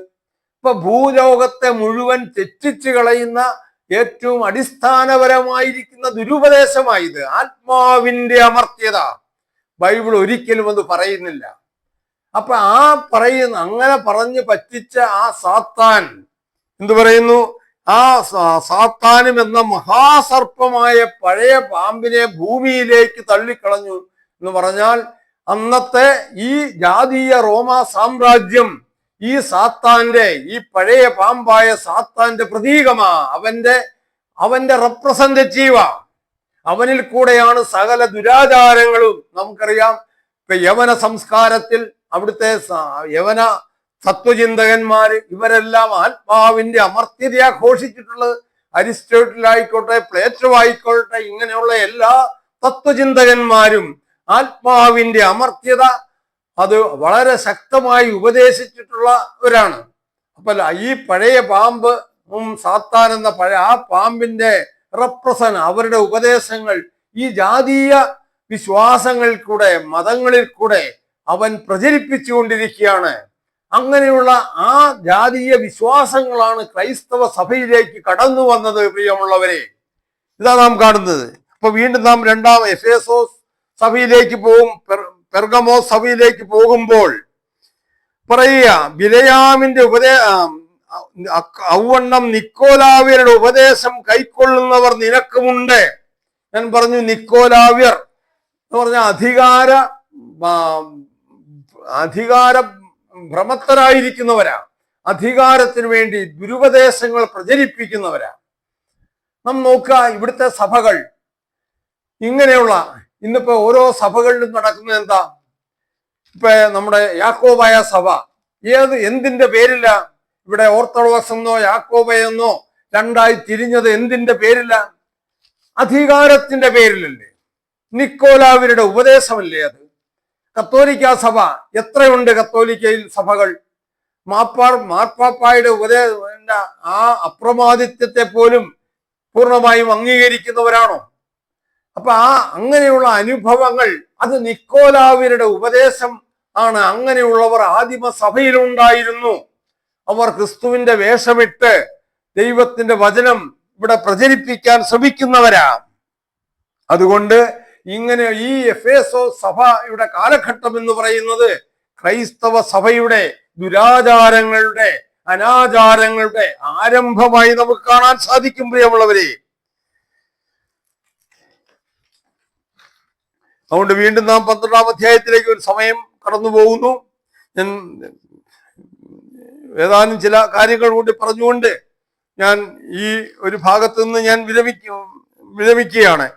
ഇപ്പൊ ഭൂലോകത്തെ മുഴുവൻ തെറ്റിച്ചു കളയുന്ന ഏറ്റവും അടിസ്ഥാനപരമായിരിക്കുന്ന ദുരുപദേശമായത് ആത്മാവിന്റെ അമർത്യത. ബൈബിൾ ഒരിക്കലും അത് പറയുന്നില്ല. അപ്പൊ അങ്ങനെ പറഞ്ഞു പറ്റിച്ച ആ സാത്താൻ എന്തു പറയുന്നു? ആ സാത്താനും എന്ന മഹാസർപ്പമായ പഴയ പാമ്പിനെ ഭൂമിയിലേക്ക് തള്ളിക്കളഞ്ഞു എന്ന് പറഞ്ഞാൽ, അന്നത്തെ ഈ ജാതീയ റോമാ സാമ്രാജ്യം ഈ സാത്താന്റെ, ഈ പഴയ പാമ്പായ സാത്താന്റെ പ്രതീകമാ. അവന്റെ റെപ്രസെന്റേറ്റീവാ. അവനിൽ കൂടെയാണ് സകല ദുരാചാരങ്ങളും. നമുക്കറിയാം, ഇപ്പൊ യവന സംസ്കാരത്തിൽ അവിടുത്തെ യവന തത്വചിന്തകന്മാര് ഇവരെല്ലാം ആത്മാവിന്റെ അമർത്യത ഘോഷിച്ചിട്ടുള്ളത്. അരിസ്റ്റോട്ടിലായിക്കോട്ടെ, പ്ലേറ്റോ ആയിക്കോട്ടെ, ഇങ്ങനെയുള്ള എല്ലാ തത്വചിന്തകന്മാരും ആത്മാവിന്റെ അമർത്യത അത് വളരെ ശക്തമായി ഉപദേശിച്ചിട്ടുള്ളവരാണ്. അപ്പൊ ഈ പഴയ പാമ്പ് സാത്താൻ എന്ന ആ പാമ്പിന്റെ അവരുടെ ഉപദേശങ്ങൾ ഈ ജാതീയ വിശ്വാസങ്ങളിൽ കൂടെ, മതങ്ങളിൽ കൂടെ അവൻ പ്രചരിപ്പിച്ചുകൊണ്ടിരിക്കുകയാണ്. അങ്ങനെയുള്ള ആ ജാതീയ വിശ്വാസങ്ങളാണ് ക്രൈസ്തവ സഭയിലേക്ക് കടന്നു വന്നത്. പ്രിയമുള്ളവരെ, ഇതാ നാം കാണുന്നത്. അപ്പൊ വീണ്ടും നാം എഫേസോസ് സഭയിലേക്ക് പോകും, പെർഗമോസ് സഭയിലേക്ക് പോകുമ്പോൾ പറയുക, ബിലയാമിന്റെ ഔവണ്ണം നിക്കോലാവ്യരുടെ ഉപദേശം കൈക്കൊള്ളുന്നവർ നിനക്കുമുണ്ട്. ഞാൻ പറഞ്ഞു, നിക്കോലാവ്യർ എന്ന് പറഞ്ഞ അധികാര അധികാര ഭ്രമത്തരായിരിക്കുന്നവരാ, അധികാരത്തിന് വേണ്ടി ദുരുപദേശങ്ങൾ പ്രചരിപ്പിക്കുന്നവരാ. നാം നോക്കുക, ഇവിടുത്തെ സഭകൾ ഇങ്ങനെയുള്ള ഇന്നിപ്പോ ഓരോ സഭകളിലും നടക്കുന്നത് എന്താ? ഇപ്പൊ നമ്മുടെ യാക്കോബായ സഭ എന്തിന്റെ പേരില്ല? ഇവിടെ ഓർത്തഡോക്സ് എന്നോ യാക്കോബയെന്നോ രണ്ടായി തിരിഞ്ഞത് എന്തിന്റെ പേരില്ല? അധികാരത്തിന്റെ പേരിലല്ലേ? നിക്കോലാവരുടെ ഉപദേശമല്ലേ അത്? കത്തോലിക്ക സഭ എത്രയുണ്ട്? കത്തോലിക്കയിൽ സഭകൾ മാർപ്പാപ്പായുടെ ആ അപ്രമാദിത്വത്തെ പോലും പൂർണ്ണമായും അംഗീകരിക്കുന്നവരാണോ? അപ്പൊ അങ്ങനെയുള്ള അനുഭവങ്ങൾ അത് നിക്കോലാവരുടെ ഉപദേശം ആണ്. അങ്ങനെയുള്ളവർ ആദിമ സഭയിലുണ്ടായിരുന്നു. അവർ ക്രിസ്തുവിന്റെ വേഷമിട്ട് ദൈവത്തിന്റെ വചനം ഇവിടെ പ്രചരിപ്പിക്കാൻ ശ്രമിക്കുന്നവരാ. അതുകൊണ്ട് ഇങ്ങനെ ഈ എഫേസോ സഭയുടെ കാലഘട്ടം എന്ന് പറയുന്നത് ക്രൈസ്തവ സഭയുടെ ദുരാചാരങ്ങളുടെ, അനാചാരങ്ങളുടെ ആരംഭമായി നമുക്ക് കാണാൻ സാധിക്കും. പ്രിയമുള്ളവരെ, അതുകൊണ്ട് വീണ്ടും നാം 12-ാം അധ്യായത്തിലേക്ക് ഒരു സമയം കടന്നു പോകുന്നു. ഞാൻ ഏതാനും ചില കാര്യങ്ങൾ കൂടി പറഞ്ഞുകൊണ്ട് ഞാൻ ഈ ഒരു ഭാഗത്ത് നിന്ന് ഞാൻ വിരമിക്കുകയാണ്.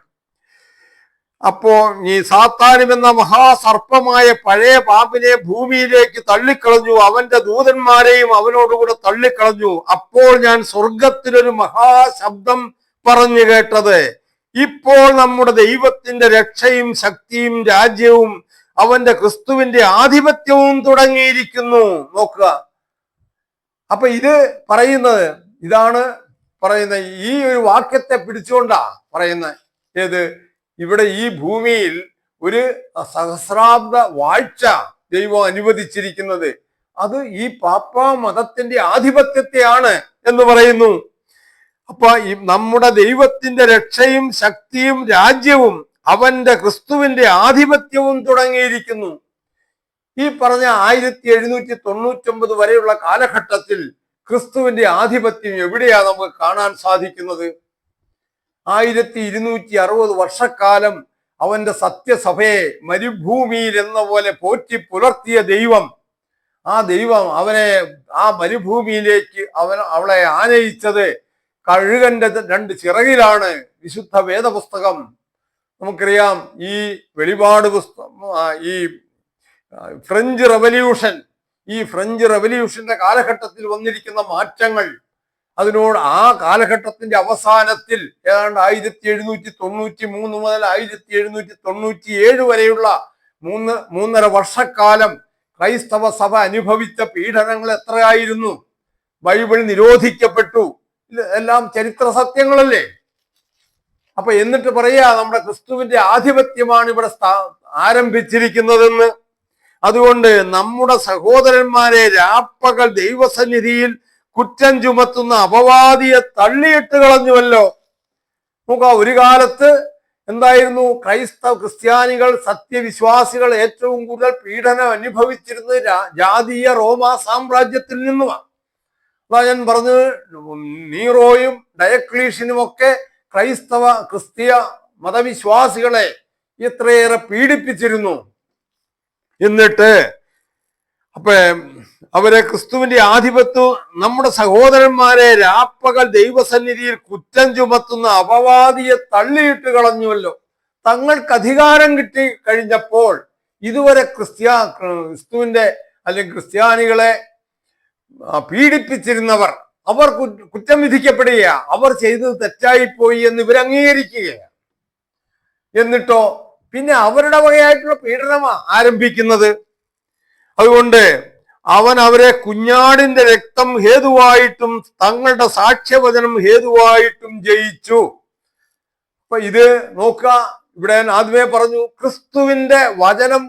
അപ്പോ ഈ സാത്താനും എന്ന മഹാസർപ്പമായ പഴയ പാമ്പിനെ ഭൂമിയിലേക്ക് തള്ളിക്കളഞ്ഞു, അവന്റെ ദൂതന്മാരെയും അവനോടുകൂടെ തള്ളിക്കളഞ്ഞു. അപ്പോൾ ഞാൻ സ്വർഗത്തിലൊരു മഹാശബ്ദം പറഞ്ഞു കേട്ടത്, ഇപ്പോൾ നമ്മുടെ ദൈവത്തിന്റെ രക്ഷയും ശക്തിയും രാജ്യവും അവന്റെ ക്രിസ്തുവിന്റെ ആധിപത്യവും തുടങ്ങിയിരിക്കുന്നു. നോക്കുക, അപ്പൊ ഇത് പറയുന്നത്, ഇതാണ് പറയുന്നത്, ഈ ഒരു വാക്യത്തെ പിടിച്ചുകൊണ്ടാ പറയുന്നത്. ഏത്? ഇവിടെ ഈ ഭൂമിയിൽ ഒരു സഹസ്രാബ്ദ വാഴ്ച ദൈവം അനുവദിച്ചിരിക്കുന്നത് അത് ഈ പാപ്പാ മതത്തിന്റെ ആധിപത്യത്തെയാണ് എന്ന് പറയുന്നു. അപ്പൊ ഈ നമ്മുടെ ദൈവത്തിന്റെ രക്ഷയും ശക്തിയും രാജ്യവും അവന്റെ ക്രിസ്തുവിന്റെ ആധിപത്യവും തുടങ്ങിയിരിക്കുന്നു. ഈ പറഞ്ഞ 1799 വരെയുള്ള കാലഘട്ടത്തിൽ ക്രിസ്തുവിന്റെ ആധിപത്യം എവിടെയാ നമുക്ക് കാണാൻ സാധിക്കുന്നത്? 1260 വർഷക്കാലം അവന്റെ സത്യസഭയെ മരുഭൂമിയിൽ എന്ന പോലെ പോറ്റി പുലർത്തിയ ദൈവം, ആ ദൈവം അവനെ ആ മരുഭൂമിയിലേക്ക് അവളെ ആനയിച്ചത് കഴുകന്റെ 2 ചിറകിലാണ്. വിശുദ്ധ വേദപുസ്തകം നമുക്കറിയാം. ഈ വെളിപാട് പുസ്തകം, ഈ ഫ്രഞ്ച് റെവല്യൂഷന്റെ കാലഘട്ടത്തിൽ വന്നിരിക്കുന്ന മാറ്റങ്ങൾ, അതിനോട് ആ കാലഘട്ടത്തിന്റെ അവസാനത്തിൽ ഏതാണ്ട് 1793 മുതൽ 1797 വരെയുള്ള 3.5 വർഷക്കാലം ക്രൈസ്തവ സഭ അനുഭവിച്ച പീഡനങ്ങൾ എത്രയായിരുന്നു? ബൈബിൾ നിരോധിക്കപ്പെട്ടു. എല്ലാം ചരിത്ര സത്യങ്ങളല്ലേ? അപ്പൊ എന്നിട്ട് പറയാ നമ്മുടെ ക്രിസ്തുവിന്റെ ആധിപത്യമാണ് ഇവിടെ ആരംഭിച്ചിരിക്കുന്നതെന്ന്. അതുകൊണ്ട് നമ്മുടെ സഹോദരന്മാരെ രാപ്പകൽ ദൈവസന്നിധിയിൽ കുറ്റം ചുമത്തുന്ന അപവാദിയെ തള്ളിയിട്ട് കളഞ്ഞുവല്ലോ. നോക്കുക, ഒരു കാലത്ത് എന്തായിരുന്നു? ക്രിസ്ത്യാനികൾ, സത്യവിശ്വാസികൾ ഏറ്റവും കൂടുതൽ പീഡനം അനുഭവിച്ചിരുന്നത് ജാതീയ റോമാ സാമ്രാജ്യത്തിൽ നിന്നുമാണ്. അതാ ഞാൻ പറഞ്ഞത്, നീറോയും ഡയക്ലീഷ്യനും ഒക്കെ ക്രിസ്തീയ മതവിശ്വാസികളെ എത്രയേറെ പീഡിപ്പിച്ചിരുന്നു. എന്നിട്ട് അപ്പൊ അവരെ ക്രിസ്തുവിന്റെ ആധിപത്യം, നമ്മുടെ സഹോദരന്മാരെ രാപ്പകൽ ദൈവസന്നിധിയിൽ കുറ്റം ചുമത്തുന്ന അപവാദിയെ തള്ളിയിട്ട് കളഞ്ഞുവല്ലോ. തങ്ങൾക്ക് അധികാരം കിട്ടി കഴിഞ്ഞപ്പോൾ ഇതുവരെ ക്രിസ്തുവിന്റെ അല്ലെങ്കിൽ ക്രിസ്ത്യാനികളെ പീഡിപ്പിച്ചിരുന്നവർ, അവർ കുറ്റം വിധിക്കപ്പെടുകയാ. അവർ ചെയ്തത് തെറ്റായിപ്പോയി എന്ന് ഇവർ അംഗീകരിക്കുകയാണ്. എന്നിട്ടോ പിന്നെ അവരുടെ വകയായിട്ടുള്ള പീഡനമാ ആരംഭിക്കുന്നത്. അതുകൊണ്ട് അവൻ അവരെ കുഞ്ഞാടിന്റെ രക്തം ഹേതുവായിട്ടും തങ്ങളുടെ സാക്ഷ്യവചനം ഹേതുവായിട്ടും ജയിച്ചു. അപ്പൊ ഇത് നോക്കുക, ഇവിടെ ഞാൻ ആദ്യമേ പറഞ്ഞു, ക്രിസ്തുവിന്റെ വചനം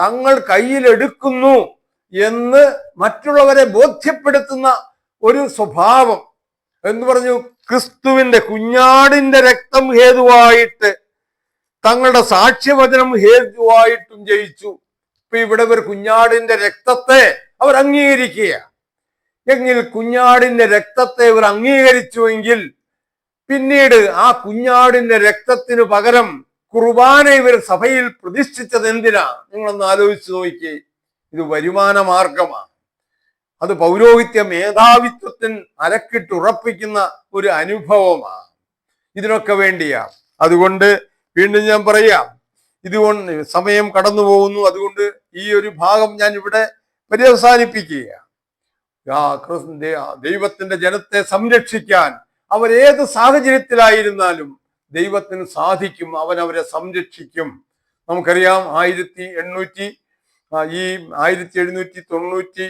തങ്ങൾ കയ്യിലെടുക്കുന്നു എന്ന് മറ്റുള്ളവരെ ബോധ്യപ്പെടുത്തുന്ന ഒരു സ്വഭാവം. എന്ന് പറഞ്ഞു, ക്രിസ്തുവിന്റെ കുഞ്ഞാടിന്റെ രക്തം ഹേതുവായിട്ട് തങ്ങളുടെ സാക്ഷ്യവചനം ഹേതുവായിട്ടും ജയിച്ചു. ഇപ്പൊ ഇവിടെ ഒരു കുഞ്ഞാടിന്റെ രക്തത്തെ അവർ അംഗീകരിക്കുക. എങ്കിൽ കുഞ്ഞാടിന്റെ രക്തത്തെ ഇവർ അംഗീകരിച്ചുവെങ്കിൽ പിന്നീട് ആ കുഞ്ഞാടിന്റെ രക്തത്തിനു പകരം കുർബാന ഇവർ സഭയിൽ പ്രതിഷ്ഠിച്ചത് എന്തിനാ? നിങ്ങളൊന്ന് ആലോചിച്ച് നോക്കിയേ. ഇത് വരുമാന മാർഗമാണ്. അത് പൗരോഹിത്യ മേധാവിത്വത്തിന് അരക്കിട്ടുറപ്പിക്കുന്ന ഒരു അനുഭവമാണ്. ഇതിനൊക്കെ വേണ്ടിയാ. അതുകൊണ്ട് വീണ്ടും ഞാൻ പറയാം, ഇതുകൊണ്ട് സമയം കടന്നു പോകുന്നു. അതുകൊണ്ട് ഈ ഒരു ഭാഗം ഞാൻ ഇവിടെ പര്യവസാനിപ്പിക്കുക. ദൈവത്തിന്റെ ജനത്തെ സംരക്ഷിക്കാൻ അവരേത് സാഹചര്യത്തിലായിരുന്നാലും ദൈവത്തിന് സാധിക്കും. അവൻ അവരെ സംരക്ഷിക്കും. നമുക്കറിയാം 1798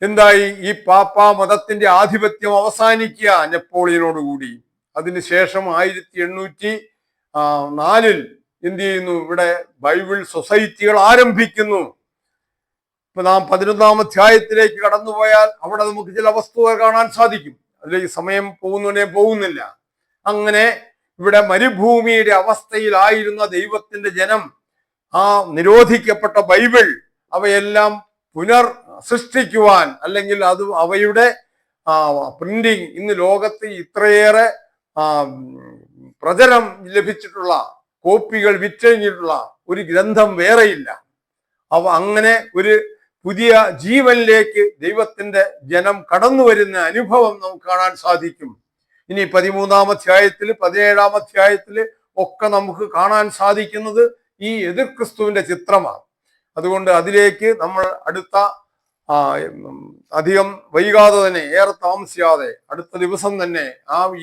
എന്തായി? ഈ പാപ്പാ മതത്തിന്റെ ആധിപത്യം അവസാനിക്കുക നെപ്പോളിയനോടുകൂടി. അതിനുശേഷം 1804 എന്ത് ചെയ്യുന്നു? ഇവിടെ ബൈബിൾ സൊസൈറ്റികൾ ആരംഭിക്കുന്നു. ഇപ്പൊ നാം 11-ാം അധ്യായത്തിലേക്ക് കടന്നുപോയാൽ അവിടെ നമുക്ക് ചില വസ്തുതകൾ കാണാൻ സാധിക്കും. അതിലേക്ക് സമയം പോകുന്നില്ല. അങ്ങനെ ഇവിടെ മരുഭൂമിയുടെ അവസ്ഥയിലായിരുന്ന ദൈവത്തിന്റെ ജനം ആ നിരോധിക്കപ്പെട്ട ബൈബിൾ അവയെല്ലാം പുനർ സൃഷ്ടിക്കുവാൻ, അല്ലെങ്കിൽ അത് അവയുടെ പ്രിന്റിങ്, ഇന്ന് ലോകത്ത് ഇത്രയേറെ പ്രചരം ലഭിച്ചിട്ടുള്ള, കോപ്പികൾ വിറ്റഴിഞ്ഞിട്ടുള്ള ഒരു ഗ്രന്ഥം വേറെയില്ല. അങ്ങനെ ഒരു പുതിയ ജീവനിലേക്ക് ദൈവത്തിന്റെ ജനം കടന്നു വരുന്ന അനുഭവം നമുക്ക് കാണാൻ സാധിക്കും. ഇനി 13-ാം അധ്യായത്തിൽ 17-ാം അധ്യായത്തിൽ ഒക്കെ നമുക്ക് കാണാൻ സാധിക്കുന്നത് ഈ എതിർ ക്രിസ്തുവിന്റെ ചിത്രമാണ്. അതുകൊണ്ട് അതിലേക്ക് നമ്മൾ അധികം വൈകാതെ തന്നെ, ഏറെ താമസിയാതെ അടുത്ത ദിവസം തന്നെ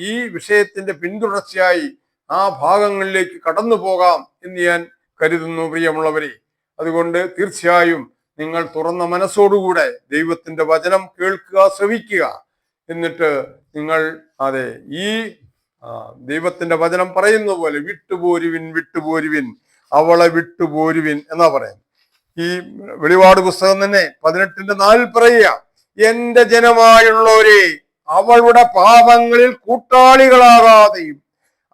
ഈ വിഷയത്തിന്റെ പിന്തുടർച്ചയായി ആ ഭാഗങ്ങളിലേക്ക് കടന്നു പോകാം എന്ന് ഞാൻ കരുതുന്നു, പ്രിയമുള്ളവരെ. അതുകൊണ്ട് തീർച്ചയായും നിങ്ങൾ തുറന്ന മനസ്സോടുകൂടെ ദൈവത്തിന്റെ വചനം കേൾക്കുക, ശ്രവിക്കുക. എന്നിട്ട് നിങ്ങൾ ഈ ദൈവത്തിന്റെ വചനം പറയുന്ന പോലെ വിട്ടുപോരുവിൻ അവളെ വിട്ടുപോരുവിൻ എന്നാ പറയാം. ഈ വെളിപാട് പുസ്തകം തന്നെ 18:4 പറയുക, എന്റെ ജനമായുള്ളവരെ അവളുടെ പാപങ്ങളിൽ കൂട്ടാളികളാകാതെയും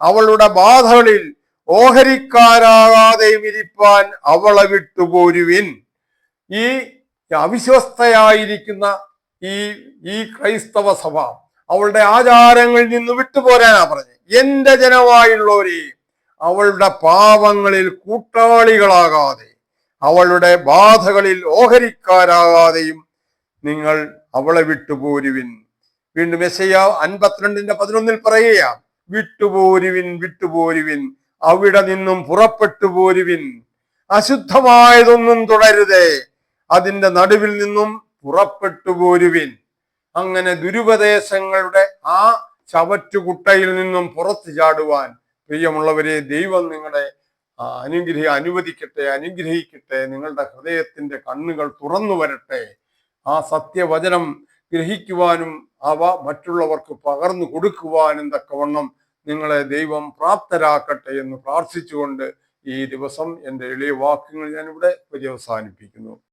അവളുടെ ബാധകളിൽ ഓഹരിക്കാരാകാതെയും ഇരിപ്പാൻ അവളെ വിട്ടുപോരുവിൻ. ഈ അവിശ്വസ്തയായിരിക്കുന്ന ഈ ക്രൈസ്തവ സഭ അവളുടെ ആചാരങ്ങളിൽ നിന്ന് വിട്ടുപോരാനാ പറഞ്ഞത്. എന്റെ ജനമായുള്ളവരെ അവളുടെ പാപങ്ങളിൽ കൂട്ടാളികളാകാതെ അവളുടെ ബാധകളിൽ ഓഹരിക്കാരാകാതെയും നിങ്ങൾ അവളെ വിട്ടുപോരുവിൻ. വീണ്ടും യെശയ്യാ 52:11 പറയുക, വിട്ടുപോരുവിൻ അവിടെ നിന്നും പുറപ്പെട്ടു പോരുവിൻ. അശുദ്ധമായതൊന്നും തുടരുതേ, അതിന്റെ നടുവിൽ നിന്നും പുറപ്പെട്ടു പോരുവിൻ. അങ്ങനെ ദുരുപദേശങ്ങളുടെ ആ ചവറ്റുകുട്ടയിൽ നിന്നും പുറത്തു ചാടുവാൻ പ്രിയമുള്ളവരെ ദൈവം നിങ്ങളെ അനുഗ്രഹിക്കട്ടെ. നിങ്ങളുടെ ഹൃദയത്തിന്റെ കണ്ണുകൾ തുറന്നു വരട്ടെ. ആ സത്യവചനം ഗ്രഹിക്കുവാനും അവ മറ്റുള്ളവർക്ക് പകർന്നു കൊടുക്കുവാനും തക്കവണ്ണം നിങ്ങളെ ദൈവം പ്രാപ്തരാക്കട്ടെ എന്ന് പ്രാർത്ഥിച്ചുകൊണ്ട് ഈ ദിവസം എൻ്റെ എളിയ വാക്കുകൾ ഞാനിവിടെ പര്യവസാനിപ്പിക്കുന്നു.